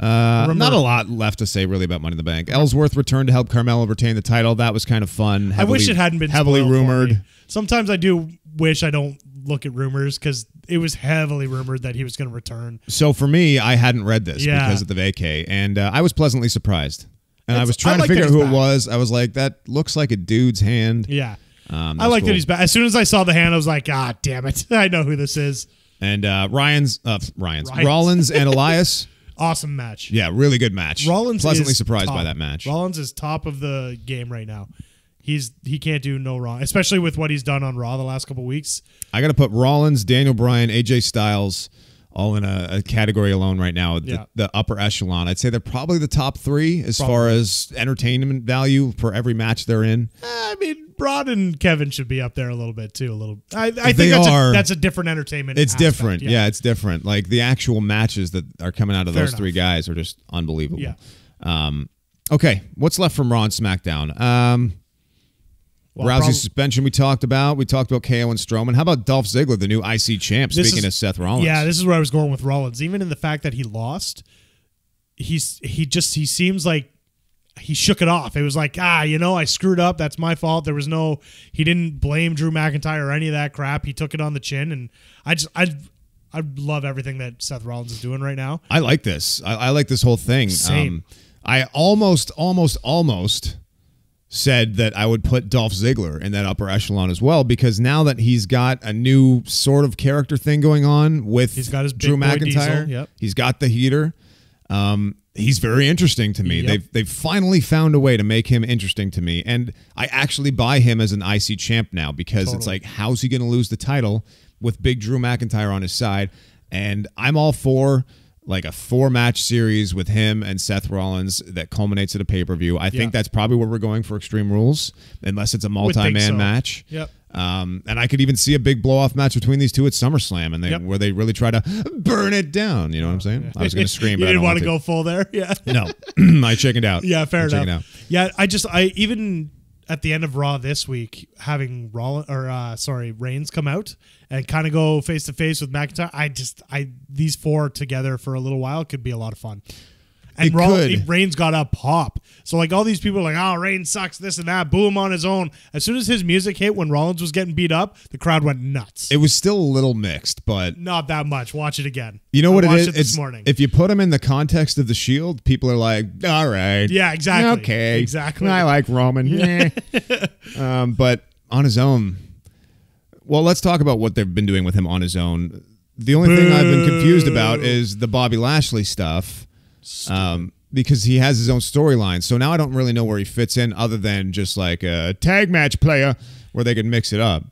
Not a lot left to say really about Money in the Bank. Ellsworth returned to help Carmella retain the title. That was kind of fun. I wish it hadn't been heavily rumored. Sometimes I do wish I don't look at rumors, because it was heavily rumored that he was going to return. So for me, I hadn't read this because of the vacay, and I was pleasantly surprised. And I was trying to figure out who it was. I was like, that looks like a dude's hand. Yeah. I like that he's back. As soon as I saw the hand, I was like, damn it. I know who this is. And Rollins and Elias. Awesome match. Yeah, really good match. Rollins pleasantly is surprised top. by that match. Rollins is top of the game right now. He can't do no wrong, especially with what he's done on Raw the last couple weeks. I got to put Rollins, Daniel Bryan, AJ Styles all in a category alone right now. The upper echelon. I'd say they're probably the top 3 as far as entertainment value for every match they're in. I mean, Braun and Kevin should be up there a little bit too. I think that's a different entertainment. It's different. Yeah, it's different. The actual matches that are coming out of those 3 guys are just unbelievable. Yeah. Okay, what's left from Raw and SmackDown? Well, Rousey suspension we talked about. We talked about KO and Strowman. How about Dolph Ziggler, the new IC champ, speaking of Seth Rollins? Yeah, this is where I was going with Rollins. Even in the fact that he lost, he seems like he shook it off. It was like, I screwed up. That's my fault. He didn't blame Drew McIntyre or any of that crap. He took it on the chin, and I love everything that Seth Rollins is doing right now. I like this. I like this whole thing. Same. I almost said that I would put Dolph Ziggler in that upper echelon as well, because now that he's got a new sort of character thing going on with he's got his Drew big boy McIntyre, Diesel. Yep. He's got the heater. He's very interesting to me. Yep. They've finally found a way to make him interesting to me, and I actually buy him as an IC champ now, because It's like, how's he going to lose the title with big Drew McIntyre on his side? And I'm all for like a 4-match series with him and Seth Rollins that culminates at a pay-per-view. I think that's probably where we're going for Extreme Rules, unless it's a multi-man match. Yep. And I could even see a big blow-off match between these two at SummerSlam, and where they really try to burn it down. You know what I'm saying? Yeah. I was going to scream, but you didn't I want to go full there. Yeah. No, I chickened out. Yeah, fair enough. Yeah, I even at the end of Raw this week, having Reigns come out and kind of go face to face with McIntyre. These four together for a little while could be a lot of fun. And Reigns got a pop. So like all these people are like, oh, Reigns sucks, this and that, boo him on his own. As soon as his music hit when Rollins was getting beat up, the crowd went nuts. It was still a little mixed, but not that much. Watch it again. You know what it is? This morning. If you put him in the context of the Shield, people are like, all right. Yeah, exactly. Okay. Exactly. I like Roman. But on his own, well, let's talk about what they've been doing with him on his own. The only thing I've been confused about is the Bobby Lashley stuff. Because he has his own storyline. So now I don't really know where he fits in, other than just like a tag match player where they can mix it up.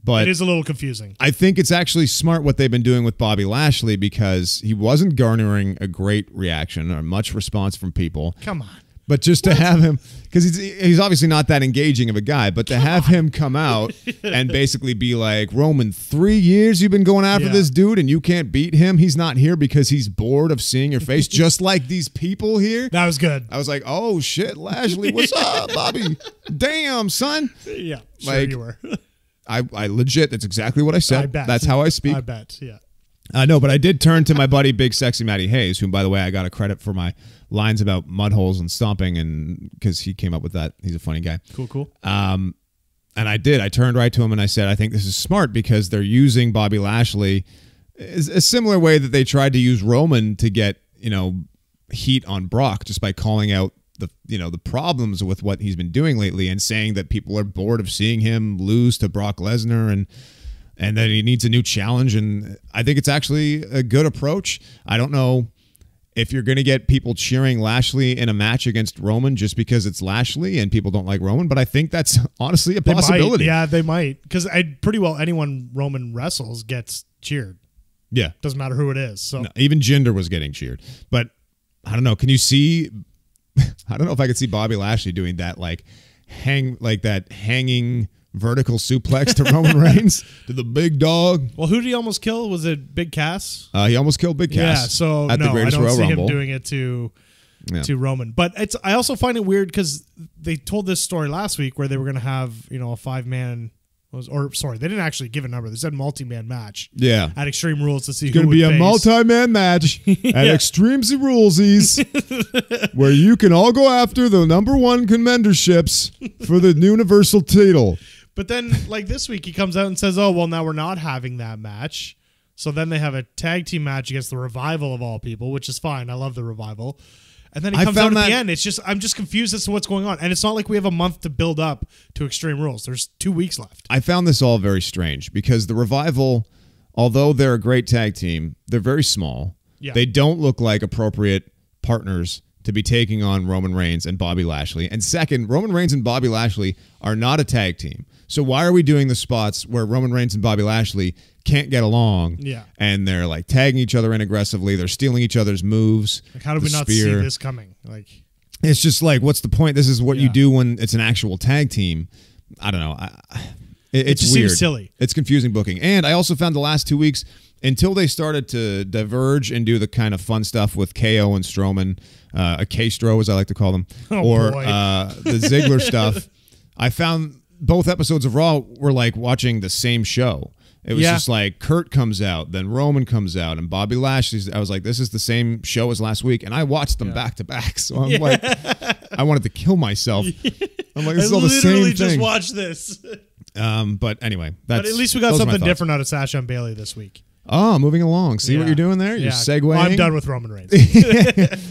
But it is a little confusing. I think it's actually smart what they've been doing with Bobby Lashley, because he wasn't garnering a great reaction or much response from people. Come on. But just to have him, because he's obviously not that engaging of a guy, but to have him come out and basically be like, Roman, 3 years you've been going after this dude and you can't beat him. He's not here because he's bored of seeing your face, just like these people here. That was good. I was like, oh shit, Lashley, what's up, Bobby? Damn, son. Yeah, sure you were. I legit, that's exactly what I said. I bet. That's how I speak. I bet, yeah. No, but I did turn to my buddy Big Sexy Matty Hayes, whom, by the way, I got a credit for my lines about mud holes and stomping, and because he came up with that. He's a funny guy. Cool. And I did. I turned right to him and I said, I think this is smart, because they're using Bobby Lashley a similar way that they tried to use Roman to get, heat on Brock, just by calling out the problems with what he's been doing lately and saying that people are bored of seeing him lose to Brock Lesnar and that he needs a new challenge. And I think it's actually a good approach. I don't know if you're going to get people cheering Lashley in a match against Roman just because it's Lashley and people don't like Roman, but I think that's honestly a possibility. Yeah, they might. Because pretty well anyone Roman wrestles gets cheered. Yeah. Doesn't matter who it is. So no, even Jinder was getting cheered. But I don't know. Can you see... I don't know if I could see Bobby Lashley doing that, hanging vertical suplex to Roman Reigns, to the big dog. Well, who did he almost kill? Was it Big Cass? He almost killed Big Cass. Yeah, so at the Greatest I don't Royal see Rumble. him doing it to Roman. But I also find it weird because they told this story last week where they were going to have a 5-man. They didn't actually give a number. They said multi-man match. Yeah. At Extreme Rules to see it's who would face. It's going to be a multi-man match at Extreme Rulesies where you can all go after the #1 contenderships for the Universal title. But then, this week, he comes out and says, oh, well, now we're not having that match. So then they have a tag team match against the Revival of all people, which is fine. I love the Revival. And then he comes out at the end. I'm just confused as to what's going on. And it's not like we have a month to build up to Extreme Rules. There's 2 weeks left. I found this all very strange because the Revival, although they're a great tag team, they're very small. Yeah. They don't look like appropriate partners to be taking on Roman Reigns and Bobby Lashley. And second, Roman Reigns and Bobby Lashley are not a tag team. So why are we doing the spots where Roman Reigns and Bobby Lashley can't get along? Yeah. And they're tagging each other in aggressively. They're stealing each otherher's moves. How do we not see this coming? It's just what's the point? This is what you do when it's an actual tag team. I don't know. It's just weird. Seems silly. It's confusing booking. And I also found the last 2 weeks, until they started to diverge and do the kind of fun stuff with KO and Strowman, a K-Stro as I like to call them, the Ziggler stuff, I found both episodes of Raw were like watching the same show. It was just like Kurt comes out, then Roman comes out, and Bobby Lashley's. I was like, this is the same show as last week, and I watched them back to back. So I'm like, I wanted to kill myself. I'm like, this is all the same thing. Just watch this. But anyway, but at least we got something different out of Sasha and Bayley this week. Oh, moving along. See what you're doing there? You're segueing. Well, I'm done with Roman Reigns.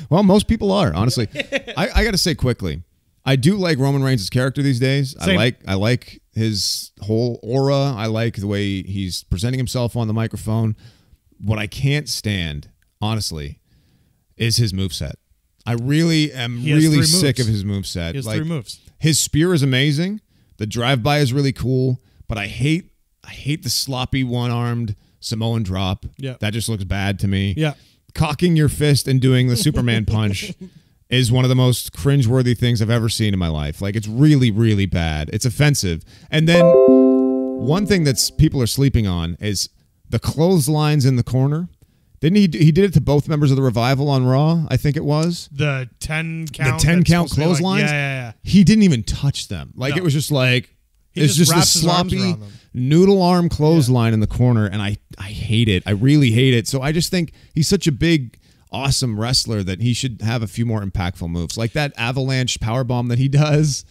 Well, most people are, honestly. I got to say quickly, I do like Roman Reigns' character these days. Same. I like his whole aura. I like the way he's presenting himself on the microphone. What I can't stand, honestly, is his moveset. I really am really sick of his moveset. He has 3 moves. His spear is amazing. The drive-by is really cool, but I hate the sloppy one-armed Samoan drop. Yeah. That just looks bad to me. Yeah. Cocking your fist and doing the Superman punch is one of the most cringeworthy things I've ever seen in my life. Like, it's really, really bad. It's offensive. And then one thing that's people are sleeping on is the clotheslines in the corner. Didn't he did it to both members of the Revival on Raw, I think it was. The 10 count. The 10 count clotheslines? Like, yeah. He didn't even touch them. Like, it was just like, it's just a sloppy noodle arm clothesline in the corner, and I hate it. I really hate it. So I just think he's such a big, awesome wrestler that he should have a few more impactful moves. Like that avalanche powerbomb that he does.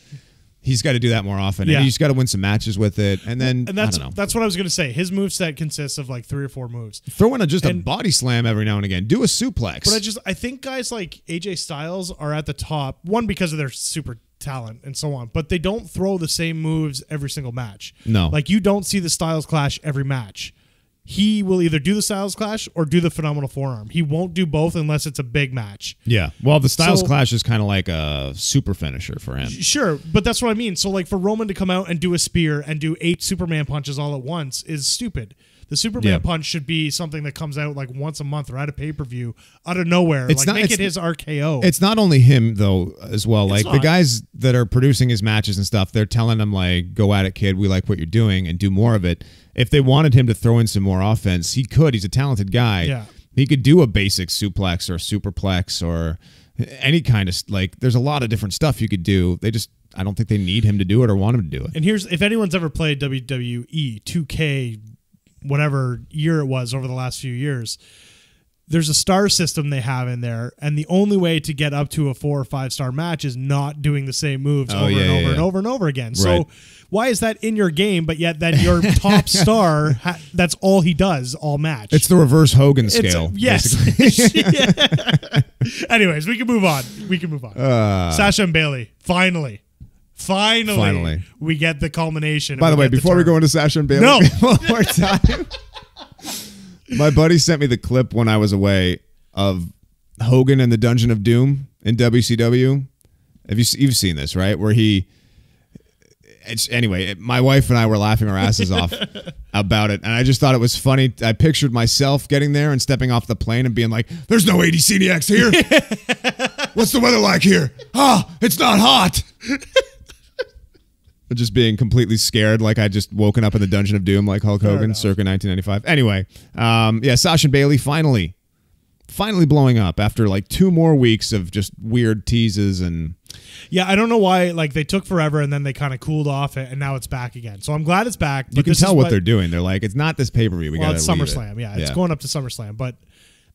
He's got to do that more often. And he's got to win some matches with it. And then, I don't know. That's what I was going to say. His moveset consists of like 3 or 4 moves. Throw in a body slam every now and again. Do a suplex. But I think guys like AJ Styles are at the top, one, because of their super talent and so on, but they don't throw the same moves every single match. No. Like, you don't see the Styles Clash every match. He will either do the Styles Clash or do the Phenomenal Forearm. He won't do both unless it's a big match. Yeah. Well, the Styles Clash is kind of like a super finisher for him. Sure, but that's what I mean. So, like, for Roman to come out and do a spear and do 8 Superman punches all at once is stupid. The Superman punch should be something that comes out like once a month or at a pay-per-view out of nowhere. Make it his RKO. It's not only him, though, as well. Like, the guys that are producing his matches and stuff, they're telling him, like, go at it, kid. We like what you're doing and do more of it. If they wanted him to throw in some more offense, he could. He's a talented guy. Yeah. He could do a basic suplex or a superplex or any kind of, like, there's a lot of different stuff you could do. I don't think they need him to do it or want him to do it. And if anyone's ever played WWE 2K, whatever year it was over the last few years, there's a star system they have in there, and the only way to get up to a 4 or 5 star match is not doing the same moves over and over again. Right. So why is that in your game, but yet then your top star, that's all he does all match? It's the reverse Hogan scale. Yes. Anyways, we can move on. Sasha and Bayley, Finally, we get the culmination. By the way, before we go into Sasha and Bayley, one more time, my buddy sent me the clip when I was away of Hogan and the Dungeon of Doom in WCW. You've seen this, right? Where anyway, my wife and I were laughing our asses off about it, and I just thought it was funny. I pictured myself getting there and stepping off the plane and being like, "There's no ADCs here. What's the weather like here? It's not hot." Just being completely scared, like I just woken up in the Dungeon of Doom like Hulk Hogan circa 1995. Anyway, Sasha and Bayley finally blowing up after like 2 more weeks of just weird teases and... Yeah, I don't know why. Like, they took forever and then they kind of cooled off it, and now it's back again. So I'm glad it's back. You can tell what they're doing. They're like, it's not this pay-per-view. It's SummerSlam. Yeah, it's going up to SummerSlam, but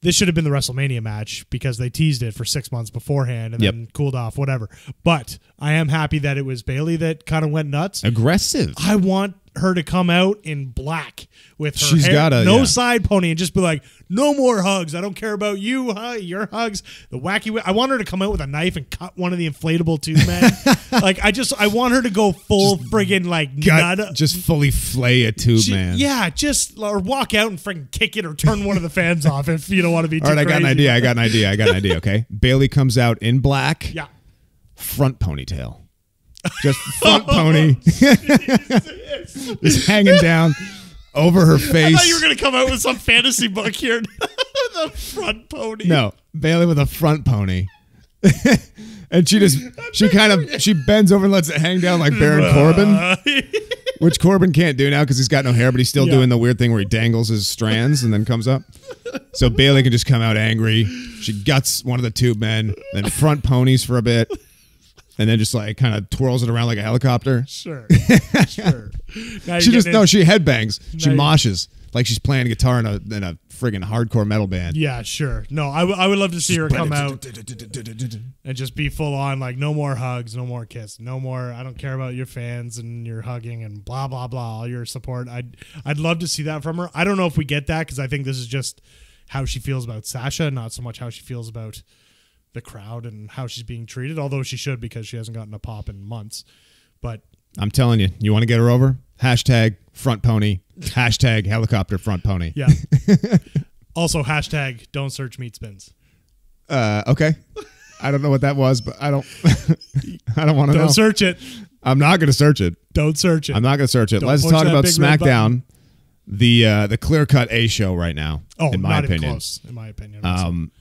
this should have been the WrestleMania match because they teased it for 6 months beforehand and then cooled off, whatever. But I am happy that it was Bayley that kind of went nuts. Aggressive. I want her to come out in black with her hair, no side pony, and just be like, no more hugs. I don't care about you, your hugs. The wacky. I want her to come out with a knife and cut one of the inflatable tube men. I want her to go full friggin' like nut. Just fully flay a tube man. Yeah, or walk out and friggin' kick it or turn one of the fans off if you don't want to be too crazy. All right, I got an idea, okay? Bayley comes out in black. Yeah. Front ponytail. Just front pony. Just hanging down over her face. I thought you were going to come out with some fantasy book here. The front pony. No, Bayley with a front pony. And she bends over and lets it hang down like Baron Corbin. Which Corbin can't do now because he's got no hair, but he's still doing the weird thing where he dangles his strands and then comes up. So Bayley can just come out angry. She guts one of the tube men, then front ponies for a bit. and then just like kind of twirls it around like a helicopter. Sure. Sure. Now She just she headbangs. She Now moshes like she's playing guitar in a friggin' hardcore metal band. Yeah, sure. No, I would love to see her come out and just be full on, like, no more hugs, no more kiss, no more, I don't care about your fans and your hugging and blah, blah, blah, all your support. I'd love to see that from her. I don't know if we get that because I think this is just how she feels about Sasha, not so much how she feels about the crowd and how she's being treated, although she should because she hasn't gotten a pop in months. But I'm telling you, you want to get her over? Hashtag front pony. Hashtag helicopter front pony. yeah. Also, hashtag don't search meat spins. Okay. I don't know what that was, but I don't I don't want to know. Don't search it. I'm not going to search it. Don't search it. I'm not going to search it. Don't Let's push talk that about big red SmackDown, the clear-cut A show right now, Oh, in my not opinion. even close, in my opinion.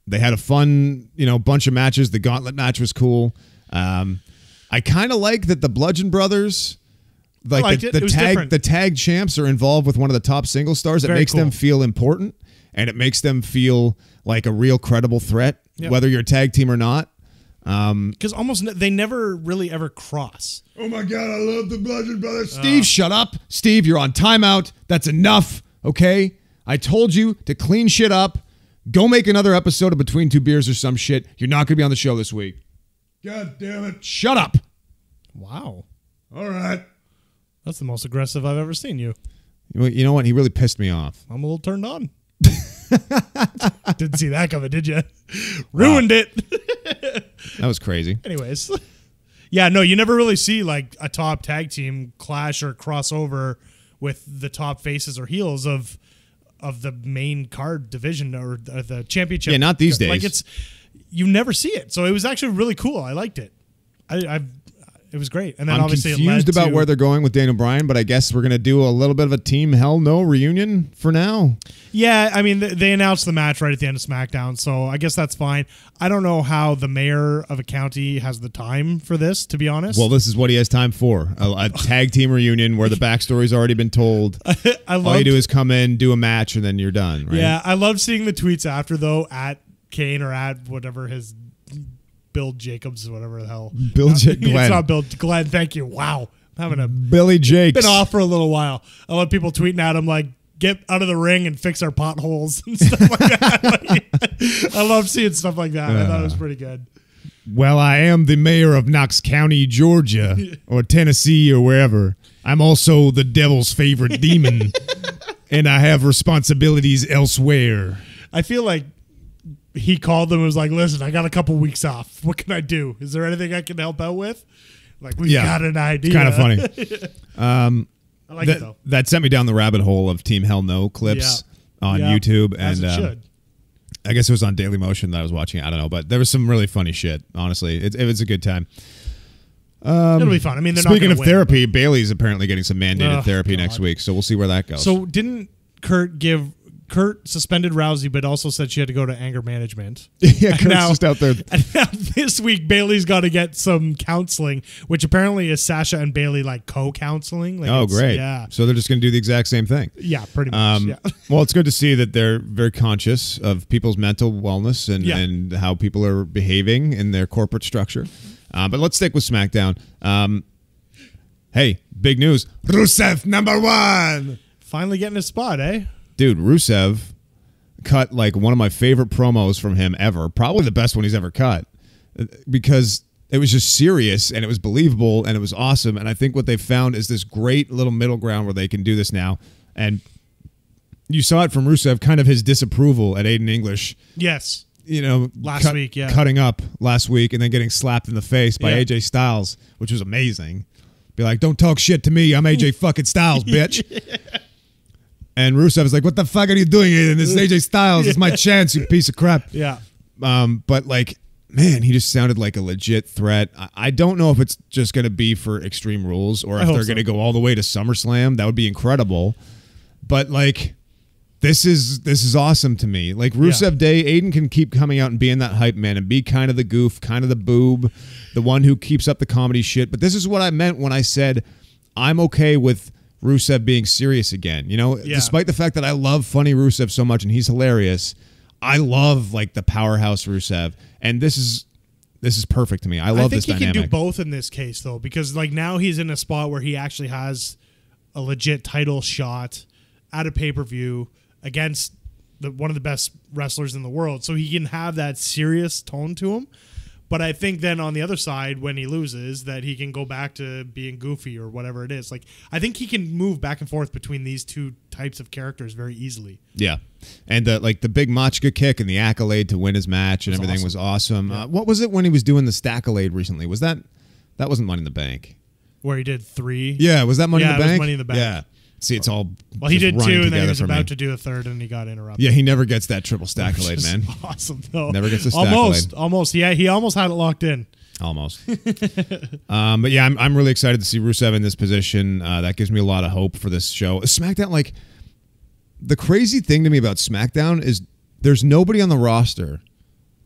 They had a fun, bunch of matches. The gauntlet match was cool. I kind of like that the Bludgeon Brothers, like liked it. It was different. the tag champs are involved with one of the top single stars. It Very makes cool. them feel important, and it makes them feel like a real credible threat, Yep. whether you're a tag team or not. Because they never really ever cross. Oh my God, I love the Bludgeon Brothers. Steve, shut up. Steve, you're on timeout. That's enough, okay? I told you to clean shit up. Go make another episode of Between Two Beers or some shit. You're not going to be on the show this week. God damn it. Shut up. Wow. All right. That's the most aggressive I've ever seen you. You know what? He really pissed me off. I'm a little turned on. Didn't see that coming, did you? Ruined it. That was crazy. Anyways. Yeah, no, you never really see like a top tag team clash or crossover with the top faces or heels of the main card division or the championship. Yeah, not these days. Like you never see it. So it was actually really cool. I liked it. It was great. And then I'm obviously confused it led about to, where they're going with Daniel Bryan, but I guess we're going to do a little bit of a Team Hell No reunion for now. Yeah, I mean, they announced the match right at the end of SmackDown, so I guess that's fine. I don't know how the mayor of a county has the time for this, to be honest. Well, this is what he has time for. A tag team reunion where the backstory's already been told. All you do is come in, do a match, and then you're done, right? Yeah, I love seeing the tweets after, though, at Kane or at whatever his Bill Jacobs or whatever the hell. Glenn. It's not Bill. Glenn, thank you. Wow. I'm having Billy Jakes. been off for a little while. I love people tweeting at him like, get out of the ring and fix our potholes and stuff like that. I love seeing stuff like that. I thought it was pretty good. Well, I am the mayor of Knox County, Georgia, or Tennessee, or wherever. I'm also the devil's favorite demon, and I have responsibilities elsewhere. I feel like he called them and was like, listen, I got a couple weeks off. What can I do? Is there anything I can help out with? Like, we've got an idea. It's kind of funny. I like it, though. That sent me down the rabbit hole of Team Hell No clips on YouTube. As And it should. I guess it was on Dailymotion that I was watching. I don't know. But there was some really funny shit, honestly. It was a good time. It'll be fun. I mean, they're not Speaking gonna of win, therapy, Bailey's apparently getting some mandated therapy God. next week. So we'll see where that goes. So didn't Kurt suspended Rousey, but also said she had to go to anger management. yeah, Kurt's just out there. And now this week, Bailey's got to get some counseling, which apparently is Sasha and Bailey like co-counseling. Like Oh, great. Yeah. So they're just going to do the exact same thing. Yeah, pretty much. Yeah. Well, it's good to see that they're very conscious of people's mental wellness and how people are behaving in their corporate structure. But let's stick with SmackDown. Hey, big news. Rusev #1. Finally getting his spot, eh? Dude, Rusev cut like one of my favorite promos from him ever. Probably the best one he's ever cut. Because it was just serious and it was believable and it was awesome. And I think what they found is this great little middle ground where they can do this now. And you saw it from Rusev, kind of his disapproval at Aiden English. Yes. Last week, yeah. Cutting up last week and then getting slapped in the face by Yeah. AJ Styles, which was amazing. Be like, don't talk shit to me. I'm AJ fucking Styles, bitch. And Rusev is like, what the fuck are you doing, Aiden? This is AJ Styles. It's my chance, you piece of crap. Yeah. But like, man, he just sounded like a legit threat. I don't know if it's just going to be for Extreme Rules or if they're going to go all the way to SummerSlam. That would be incredible. But like, this is awesome to me. Like Rusev Day, Aiden can keep coming out and being that hype man and be kind of the goof, kind of the boob, the one who keeps up the comedy shit. But this is what I meant when I said I'm okay with Rusev being serious again. Despite the fact that I love funny Rusev so much and he's hilarious, I love like the powerhouse Rusev. And this is This is perfect to me. I love this dynamic. I think he can do both in this case, though, because like now he's in a spot where he actually has a legit title shot at a pay-per-view against one of the best wrestlers in the world. So he can have that serious tone to him. But I think then on the other side, when he loses, that he can go back to being goofy or whatever it is. Like, I think he can move back and forth between these two types of characters very easily. Yeah. And the big Machka kick and the accolade to win his match and everything was awesome. Yeah. What was it when he was doing the Stackolade recently? Was that wasn't Money in the Bank? Where he did 3? Yeah, was that Money in the Bank? Yeah, it was Money in the Bank. Yeah. See, it's all well, he did 2, and then he was about me. to do a 3rd, and he got interrupted. Yeah, he never gets that triple Stackolade, man. Awesome, though. Never gets a Stackolade. Almost. Yeah, he almost had it locked in. Almost. But yeah, I'm really excited to see Rusev in this position. That gives me a lot of hope for this show. SmackDown, like, the crazy thing to me about SmackDown is there's nobody on the roster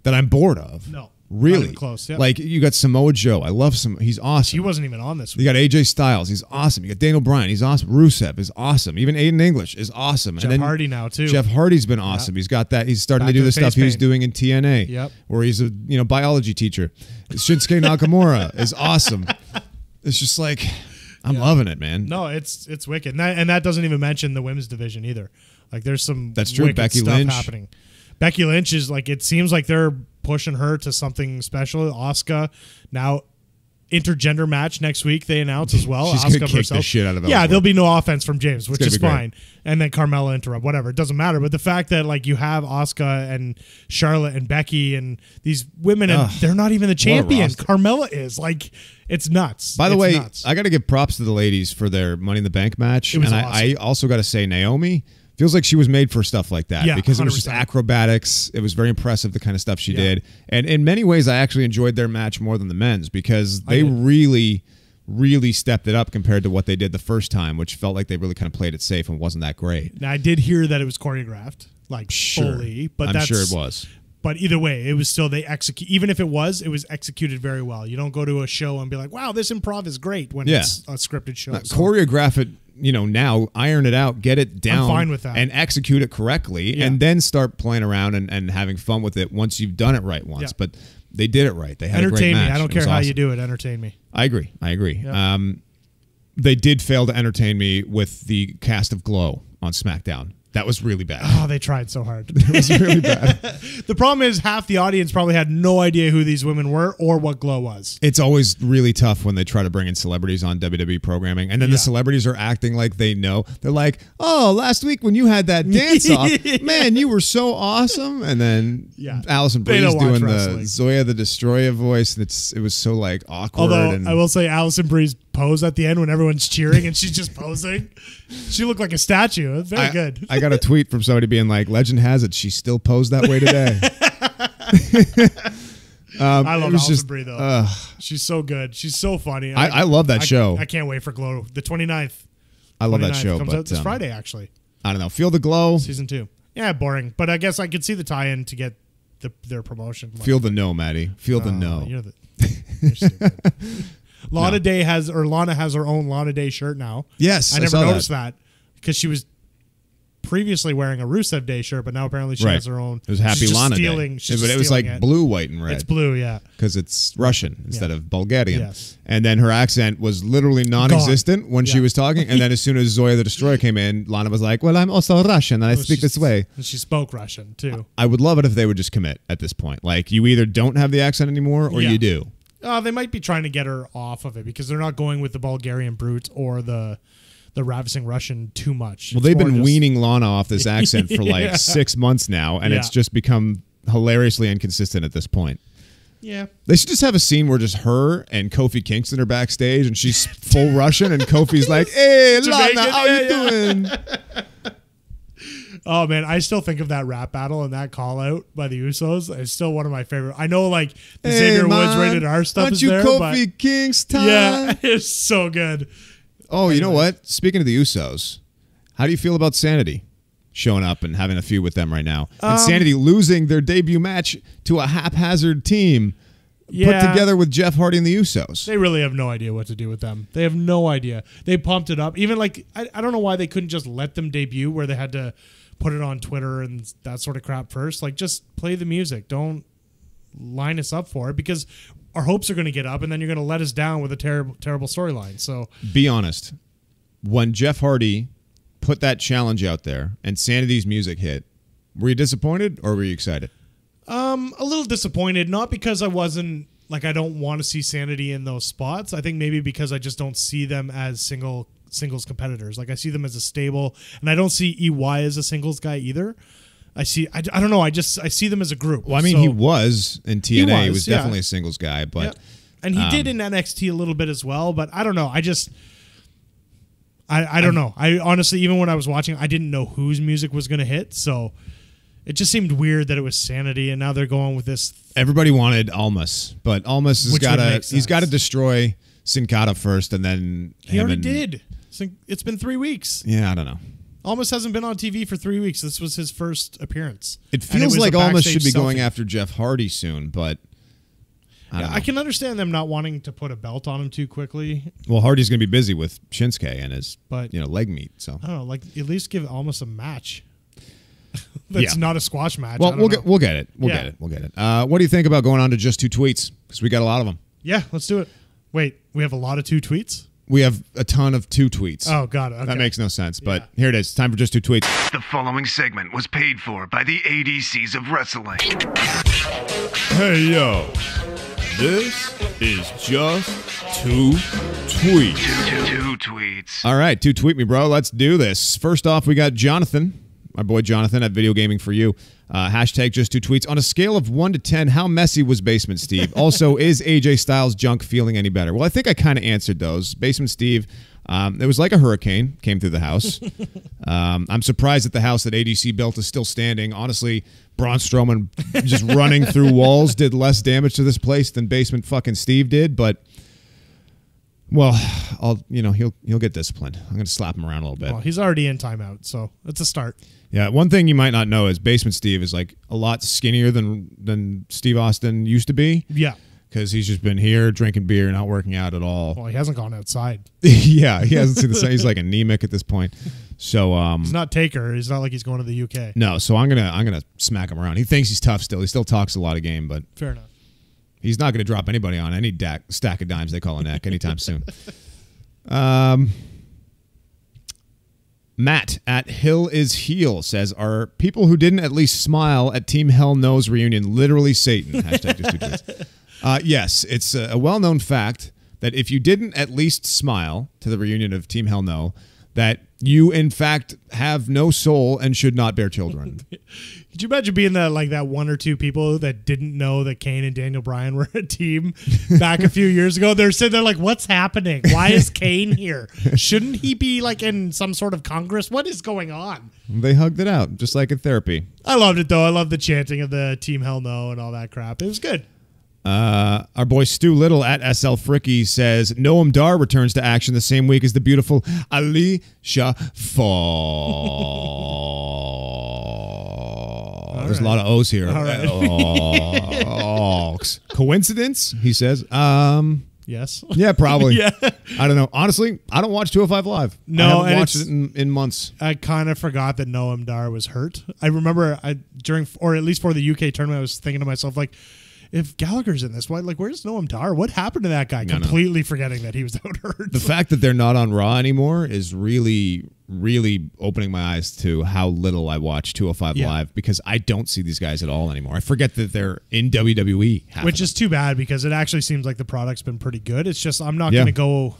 that I'm bored of. No. Really close. Yep. Like, you got Samoa Joe. I love Samoa. He's awesome. He wasn't even on this week. You got AJ Styles. He's awesome. You got Daniel Bryan. He's awesome. Rusev is awesome. Even Aiden English is awesome. Jeff Hardy now too. Jeff Hardy's been awesome. Yep. He's got that. He's starting to do the stuff he was doing in TNA. Yep. Where he's a biology teacher. Shinsuke Nakamura is awesome. It's just like I'm loving it, man. No, it's wicked. And that doesn't even mention the women's division either. Like there's some that's true. Wicked Becky stuff Lynch happening. Becky Lynch is like, it seems like they're pushing her to something special. Asuka now intergender match next week they announce as well. She's Asuka gonna kick the shit out of Yeah, there'll be no offense from James, which is fine. Great. And then Carmella interrupt, whatever. It doesn't matter. But the fact that like you have Asuka and Charlotte and Becky and these women and they're not even the champion. Carmella is like, it's nuts. By the way, I got to give props to the ladies for their Money in the Bank match. It was and awesome. I also got to say Naomi feels like she was made for stuff like that because 100%. It was just acrobatics. It was very impressive, the kind of stuff she did. And in many ways, I actually enjoyed their match more than the men's because they really, really stepped it up compared to what they did the first time, which felt like they really kind of played it safe and wasn't that great. Now, I did hear that it was choreographed, like fully. But I'm sure it was. But either way, it was still, they execute. Even if it was executed very well. You don't go to a show and be like, wow, this improv is great when it's a scripted show. Choreograph it, now, iron it out, get it down. I'm fine with that. And execute it correctly, and then start playing around and having fun with it once you've done it right once. Yeah. But they did it right. They had a great match. I don't care how you do it. Entertain me. I agree. Yeah. They did fail to entertain me with the cast of Glow on SmackDown. That was really bad. Oh, they tried so hard. It was really bad. The problem is half the audience probably had no idea who these women were or what Glow was. It's always really tough when they try to bring in celebrities on WWE programming, and then the celebrities are acting like they know. They're like, oh, last week when you had that dance-off, man, you were so awesome. And then Allison Bree's doing the Zoya the Destroyer voice, and it was so like awkward. Although I will say Allison Bree's pose at the end when everyone's cheering and she's just posing. She looked like a statue. Very good. I got a tweet from somebody being like, legend has it, she still posed that way today. I love Allison Brie, though. She's so good. She's so funny. I love that show. I can't wait for Glow. The 29th. I love that show. Comes out this Friday, actually. I don't know. Feel the Glow. Season 2. Yeah, boring. But I guess I could see the tie-in to get their promotion. Feel the no, Maddie. Feel the no. You're stupid. Lana has her own Lana Day shirt now. Yes, I never noticed that because she was previously wearing a Rusev Day shirt, but now apparently she has her own. It was Happy Lana Day. But it was like blue, white, and red. It's blue, yeah. Because it's Russian instead of Bulgarian. Yes. And then her accent was literally non-existent when she was talking. And then as soon as Zoya the Destroyer came in, Lana was like, well, I'm also Russian and I speak this way. And she spoke Russian, too. I would love it if they would just commit at this point. Like, you either don't have the accent anymore or you do. They might be trying to get her off of it because they're not going with the Bulgarian brute or the ravishing Russian too much. Well, they've been weaning Lana off this accent for like 6 months now, and it's just become hilariously inconsistent at this point. Yeah. They should just have a scene where just her and Kofi Kingston are backstage, and she's full Russian, and Kofi's like, hey, Lana, how you doing? Oh, man, I still think of that rap battle and that call-out by the Usos. It's still one of my favorite. I know, like, the Xavier Woods rated R stuff is there, Kofi Kingston? Yeah, it's so good. Oh, you know what? Speaking of the Usos, how do you feel about Sanity showing up and having a feud with them right now? And Sanity losing their debut match to a haphazard team put together with Jeff Hardy and the Usos. They really have no idea what to do with them. They have no idea. They pumped it up. Even, like, I don't know why they couldn't just let them debut where they had to put it on Twitter and that sort of crap first. Like, just play the music. Don't line us up for it, because our hopes are going to get up, and then you're going to let us down with a terrible storyline. So be honest. When Jeff Hardy put that challenge out there and Sanity's music hit, were you disappointed or were you excited? A little disappointed, not because I wasn't like I don't want to see Sanity in those spots. I think maybe because I just don't see them as singles competitors. Like I see them as a stable, and I don't see EY as a singles guy either. I don't know. I see them as a group. Well, I mean, he was in TNA. He was yeah. definitely a singles guy, but yeah. And he did in NXT a little bit as well. But I don't know. I don't know. I honestly, even when I was watching, I didn't know whose music was going to hit. So it just seemed weird that it was Sanity, and now they're going with this. Everybody wanted Almas, but Almas has got to destroy Sin Cara first, and then he already did. It's been 3 weeks. Yeah, I don't know. Almas hasn't been on TV for 3 weeks. This was his first appearance. It feels like Almas should be going after Jeff Hardy soon, but I can understand them not wanting to put a belt on him too quickly. Well, Hardy's going to be busy with Shinsuke and his leg meat. So I don't know, like at least give Almas a match. That's not a squash match. Well, we'll get it. We'll get it. What do you think about going on to just 2 tweets? Because we got a lot of them. Yeah, let's do it. Wait, we have a lot of 2 tweets? We have a ton of 2 tweets. Oh, got it. Okay. That makes no sense, but here it is. Time for just 2 tweets. The following segment was paid for by the ADCs of wrestling. Hey, yo. This is just 2 tweets. Two tweets. All right, 2 tweet me, bro. Let's do this. First off, we got Jonathan, our boy Jonathan at Video Gaming for You. Hashtag just 2 tweets. On a scale of 1 to 10, how messy was Basement Steve? Also, is AJ Styles' junk feeling any better? Well, I think I kind of answered those. Basement Steve, it was like a hurricane came through the house. I'm surprised that the house that ADC built is still standing. Honestly, Braun Strowman just running through walls did less damage to this place than Basement fucking Steve did, but well, he'll get disciplined. I'm going to slap him around a little bit. Well, he's already in timeout, so that's a start. Yeah, one thing you might not know is Basement Steve is like a lot skinnier than Steve Austin used to be. Yeah. Because he's just been here drinking beer, not working out at all. Well, he hasn't gone outside. Yeah, he hasn't seen the sun. He's like anemic at this point. So he's not Taker. He's not like he's going to the UK. No, so I'm gonna smack him around. He thinks he's tough still. He still talks a lot of game, but fair enough. He's not gonna drop anybody on any stack of dimes they call a neck anytime soon. Matt at Hill is Heel says, are people who didn't at least smile at Team Hell No's reunion literally Satan? Hashtag just 2 tweets. Yes, it's a well-known fact that if you didn't at least smile to the reunion of Team Hell No, that you, in fact, have no soul and should not bear children. Could you imagine being that 1 or 2 people that didn't know that Kane and Daniel Bryan were a team back a few years ago? They're sitting there like, what's happening? Why is Kane here? Shouldn't he be in some sort of Congress? What is going on? They hugged it out, just like in therapy. I loved it, though. I loved the chanting of the Team Hell No and all that crap. It was good. Our boy Stu Little at SL Fricky says, Noam Dar returns to action the same week as the beautiful Alicia Fox. There's a lot of O's here. All right. Coincidence? He says. Yes. Yeah, probably. Yeah. I don't know. Honestly, I don't watch 205 Live. No, I haven't watched it in months. I kind of forgot that Noam Dar was hurt. I remember during, or at least for the UK tournament, I was thinking to myself, if Gallagher's in this, where's Noam Dar? What happened to that guy? Completely forgetting that he was out hurt. The fact that they're not on Raw anymore is really, really opening my eyes to how little I watch 205 Live, because I don't see these guys at all anymore. I forget that they're in WWE. Which is too bad, because it actually seems like the product's been pretty good. It's just I'm not going to go...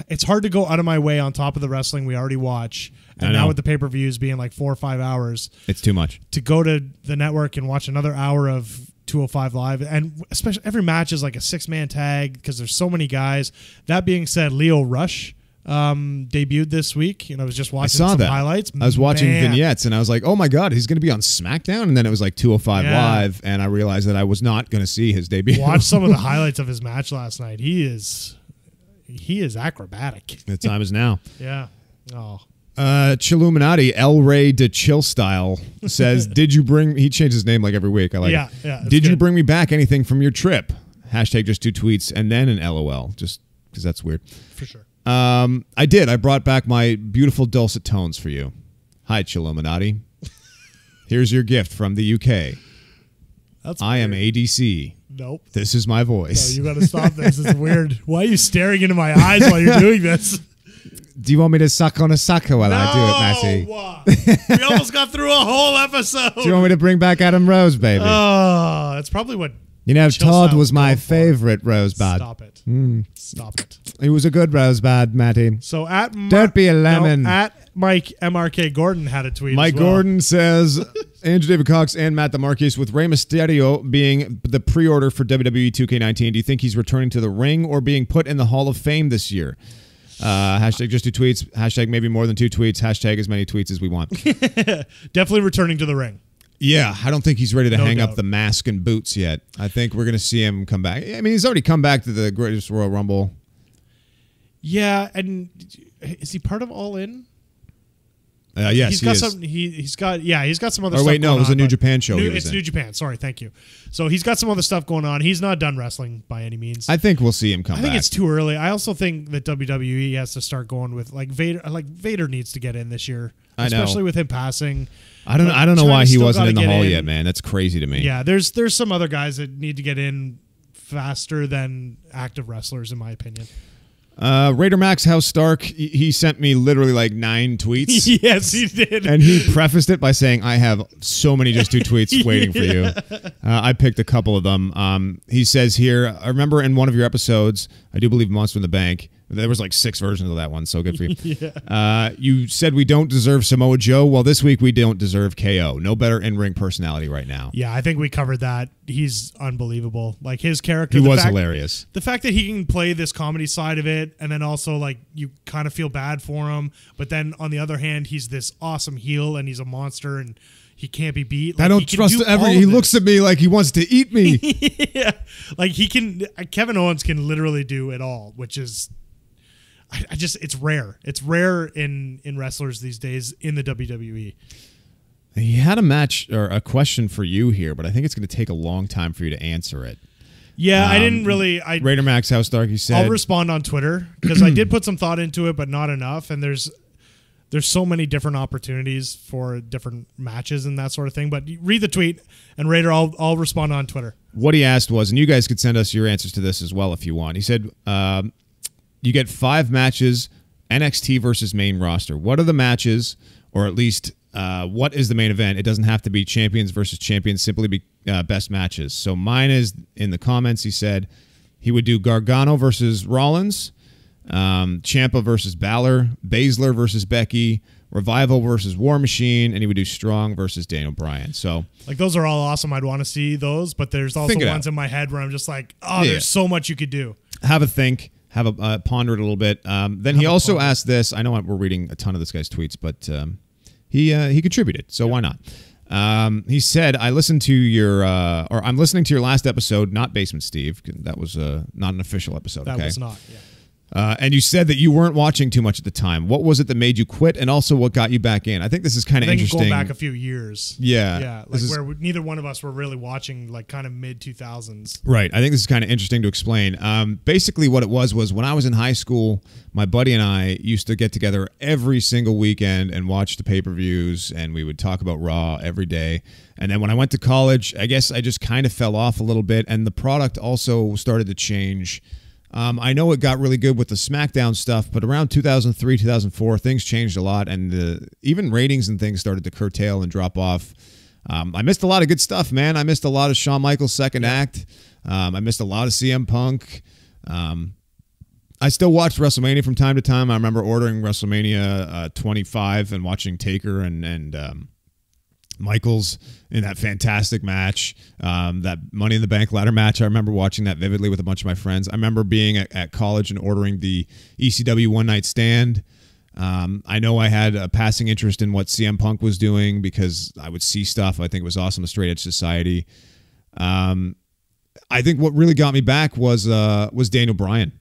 It's hard to go out of my way on top of the wrestling we already watch. And now with the pay-per-views being 4 or 5 hours... It's too much. To go to the network and watch another hour of 205 Live, and especially every match is like a 6-man tag because there's so many guys. That being said, Leo Rush debuted this week. I was just watching some highlights. I was watching vignettes and I was like, oh my God, he's going to be on SmackDown? And then it was 205 Live, and I realized that I was not going to see his debut. Watch some of the highlights of his match last night. He is acrobatic. The time is now. Yeah. Oh. Chilluminati, El Rey de Chill Style says, did you bring... He changes his name every week. I like it. Yeah. Did you bring me back anything from your trip? Hashtag just 2 tweets and then an LOL, just because that's weird. For sure. I did. I brought back my beautiful dulcet tones for you. Hi, Chilluminati. Here's your gift from the UK. I am ADC. Nope. This is my No, voice. you got to stop this. It's weird. Why are you staring into my eyes while you're doing this? Do you want me to suck on a sucker while I do it, Matty? We almost got through a whole episode. Do you want me to bring back Adam Rose, baby? Oh, that's probably what. You know, Chill Todd Sound was my going for. favorite Rosebud. Stop it. Stop it. He was a good Rosebud, Matty. So at Don't be a lemon. at Mike MRK Gordon had a tweet. Mike as well. Gordon says, Andrew David Cox and Matt the Marquis, with Rey Mysterio being the pre-order for WWE 2K19, do you think he's returning to the ring or being put in the Hall of Fame this year? Hashtag just 2 tweets. Hashtag maybe more than 2 tweets. Hashtag as many tweets as we want. Definitely returning to the ring. Yeah, I don't think he's ready to hang doubt. up the mask and boots yet. I think we're going to see him come back. I mean, he's already come back to the Greatest Royal Rumble. Yeah, and is he part of All In? Yes, he's he got is. some. He's got some other. Or stuff wait, no, going it was on, a New but- Japan show he was It's in. New Japan. Sorry, thank you. So he's got some other stuff going on. He's not done wrestling by any means. I think we'll see him come I back. think it's too early. I also think that WWE has to start going with like Vader. Like Vader needs to get in this year, I know. especially with him passing. I don't know China's why he still wasn't gotta in the get hall in. yet, man. That's crazy to me. Yeah, there's some other guys that need to get in faster than active wrestlers, in my opinion. Raider Max House Stark, he sent me literally like 9 tweets. Yes, he did. And he prefaced it by saying, I have so many just 2 tweets waiting for you. I picked a couple of them. He says here, I remember in one of your episodes, I do believe Monster in the Bank, there was like 6 versions of that one, so good for you. You said we don't deserve Samoa Joe. Well, this week we don't deserve KO. No better in-ring personality right now. Yeah, I think we covered that. He's unbelievable. Like his character. He the was fact- hilarious. The fact that he can play this comedy side of it, and then also like you kind of feel bad for him, but then on the other hand, he's this awesome heel and he's a monster and he can't be beat. Like, I don't he can trust do ever. all He of looks this. at me like he wants to eat me. Yeah, like he can. Kevin Owens can literally do it all, which is. I just it's rare. It's rare in wrestlers these days in the WWE. He had a match or a question for you here, but I think it's going to take a long time for you to answer it. Yeah, I didn't really. Raider Max House Dark, he said. I'll respond on Twitter because I did put some thought into it, but not enough. And there's so many different opportunities for different matches and that sort of thing. But read the tweet, and Raider, I'll respond on Twitter. What he asked was, and you guys could send us your answers to this as well if you want. He said, you get 5 matches, NXT versus main roster. What are the matches, or at least what is the main event? It doesn't have to be champions versus champions, simply be best matches. So mine is, in the comments, he said he would do Gargano versus Rollins, Ciampa versus Balor, Baszler versus Becky, Revival versus War Machine, and he would do Strong versus Daniel Bryan. So, like, those are all awesome. I'd want to see those, but there's also Think it ones out. in my head where I'm just like, oh, Yeah. there's so much you could do. have a think, have a ponder it a little bit. Then he also asked this. I know we're reading a ton of this guy's tweets, but he contributed, so why not? He said, I'm listening to your last episode, not Basement Steve. That was not an official episode. That okay? was not. Yeah. And you said that you weren't watching too much at the time. What was it that made you quit, and also what got you back in? I think this is kind of I think interesting. going back a few years. Yeah. Yeah. Like This is- where neither one of us were really watching like kind of mid 2000s. Right. I think this is kind of interesting to explain. Basically, what it was when I was in high school, my buddy and I used to get together every single weekend and watch the pay-per-views, and we would talk about Raw every day. And then when I went to college, I guess I just kind of fell off a little bit, and the product also started to change. I know it got really good with the SmackDown stuff, but around 2003, 2004, things changed a lot, and even ratings and things started to curtail and drop off. I missed a lot of good stuff, man. I missed a lot of Shawn Michaels' second act. I missed a lot of CM Punk. I still watch WrestleMania from time to time. I remember ordering WrestleMania 25 and watching Taker and Michaels in that fantastic match, that Money in the Bank ladder match. I remember watching that vividly with a bunch of my friends. I remember being at college and ordering the ECW One Night Stand. I know I had a passing interest in what CM Punk was doing because I would see stuff. I think it was awesome, the Straight Edge Society. I think what really got me back was Daniel Bryan.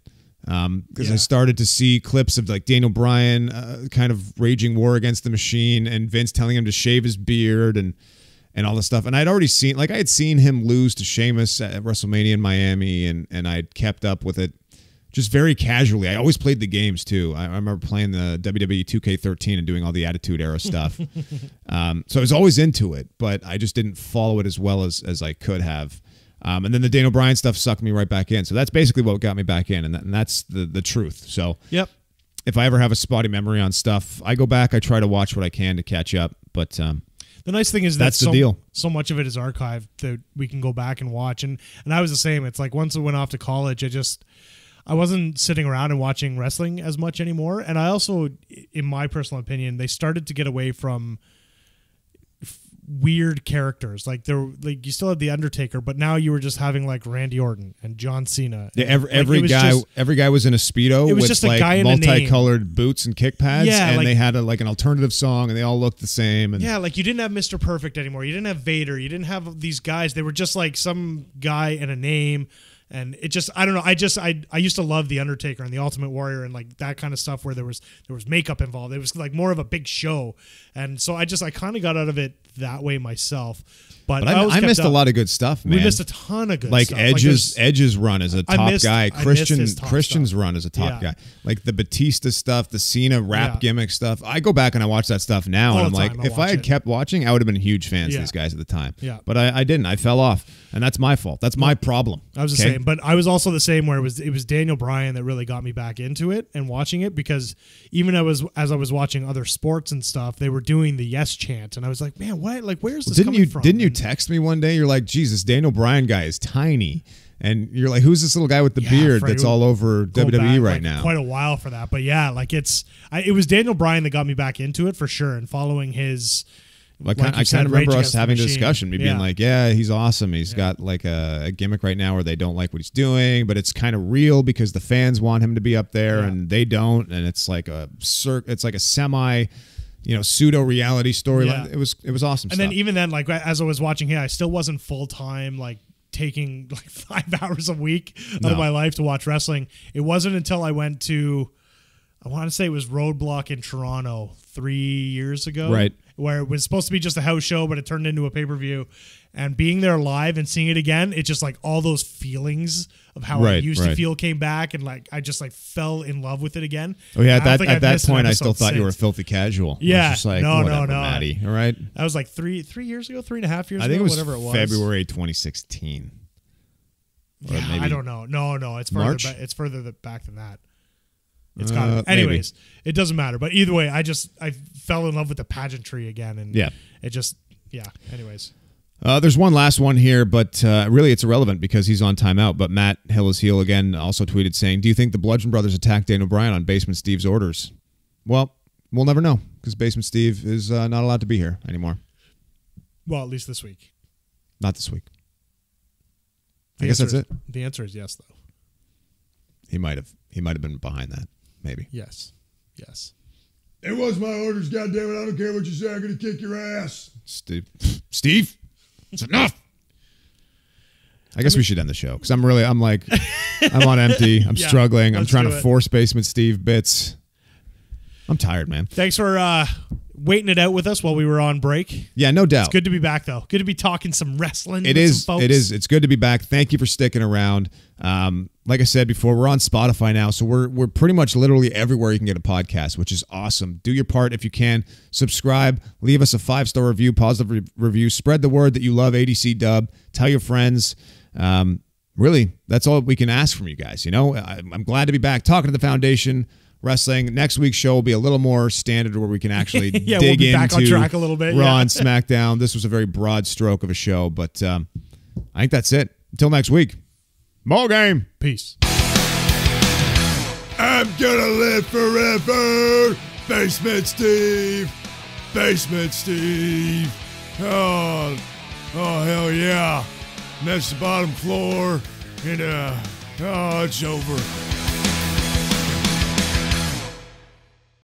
Because I started to see clips of like Daniel Bryan kind of raging war against the Machine, and Vince telling him to shave his beard and all this stuff. And I'd already seen, like, I had seen him lose to Sheamus at WrestleMania in Miami, and I'd kept up with it just very casually. I always played the games too. I remember playing the WWE 2K13 and doing all the Attitude Era stuff. So I was always into it, but I just didn't follow it as well as I could have. And then the Daniel Bryan stuff sucked me right back in. So that's basically what got me back in, and that's the truth. So yep. If I ever have a spotty memory on stuff, I go back, I try to watch what I can to catch up. But the nice thing is that's the deal. So much of it is archived that we can go back and watch. And I was the same. It's like once I went off to college, I wasn't sitting around and watching wrestling as much anymore. And I also, in my personal opinion, they started to get away from weird characters. Like you still had the Undertaker, but now you were just having like Randy Orton and John Cena. Yeah, every guy was in a Speedo with just a like guy in multicolored boots and kick pads, yeah, and like, they had an alternative song, and they all looked the same. And yeah, like you didn't have Mr. Perfect anymore. You didn't have Vader. You didn't have these guys. They were just like some guy and a name. And it just, I don't know. I used to love the Undertaker and the Ultimate Warrior and like that kind of stuff where there was makeup involved. It was like more of a big show, and so I kind of got out of it that way myself. But I missed a lot of good stuff, man. We missed a ton of good like stuff. Edge's run as a top guy. Christian's run as a top Yeah. guy. Like the Batista stuff, the Cena rap gimmick stuff. I go back and I watch that stuff now, All and I'm the like, time I if watch I had it. kept watching, I would have been huge fans Yeah. of these guys at the time. Yeah. But I didn't. I fell off, and that's my fault. That's my problem. I was the same, but I was also the same where it was Daniel Bryan that really got me back into it and watching it, because even as I was watching other sports and stuff, they were doing the yes chant, and I was like, man, what? Like, where's this coming from? Didn't you text me one day? You're like, Jesus, Daniel Bryan guy is tiny. And you're like, who's this little guy with the beard that's all over WWE right now? Quite a while for that. But yeah, like it was Daniel Bryan that got me back into it for sure, and following his... Like I kind of remember us having a discussion, me being like, yeah, he's awesome. He's got like a gimmick right now where they don't like what he's doing, but it's kind of real because the fans want him to be up there and they don't. And it's like a semi... pseudo reality storyline. Yeah. It was awesome. And then even then, like as I was watching here, I still wasn't full time, like taking like 5 hours a week out of my life to watch wrestling. It wasn't until I went to, I want to say it was Roadblock in Toronto 3 years ago, right? Where it was supposed to be just a house show, but it turned into a pay-per-view. And being there live and seeing it again, it's just like all those feelings of how I used to feel came back, and like I just like fell in love with it again. Oh yeah, at that point I still thought you were a filthy casual. Yeah, I was just like, no, Maddie. All right, that was like three years ago, 3.5 years ago. I think it was whatever it was. February 2016. Yeah, I don't know. No, it's further. March? It's further back than that. It's got. Anyways, it doesn't matter. But either way, I fell in love with the pageantry again, and it just Anyways. There's one last one here, but really it's irrelevant because he's on timeout. But Matt Hill is heel again also tweeted saying, do you think the Bludgeon Brothers attacked Daniel Bryan on Basement Steve's orders? Well, we'll never know because Basement Steve is not allowed to be here anymore. Well, at least this week. Not this week. I guess that's it. The answer is yes, though. He might have been behind that, maybe. Yes. It was my orders, goddammit. I don't care what you say. I'm going to kick your ass. Steve, it's enough. I guess we should end the show because I'm on empty. I'm struggling. I'm trying to force Basement Steve bits. I'm tired, man. Thanks for waiting it out with us while we were on break. Yeah, no doubt. It's good to be back, though. Good to be talking some wrestling. It is. It's good to be back. Thank you for sticking around. Like I said before, we're on Spotify now, so we're pretty much literally everywhere you can get a podcast, which is awesome. Do your part if you can. Subscribe. Leave us a 5-star review, positive review. Spread the word that you love ADC Dub. Tell your friends. Really, that's all we can ask from you guys. I'm glad to be back talking to the Foundation Wrestling. Next week's show will be a little more standard where we can actually dig we'll be into back on track a little bit. Raw and SmackDown. This was a very broad stroke of a show, but I think that's it. Until next week. Ball game. Peace. I'm gonna live forever. Basement Steve. Oh hell yeah. And that's the bottom floor. And it's over.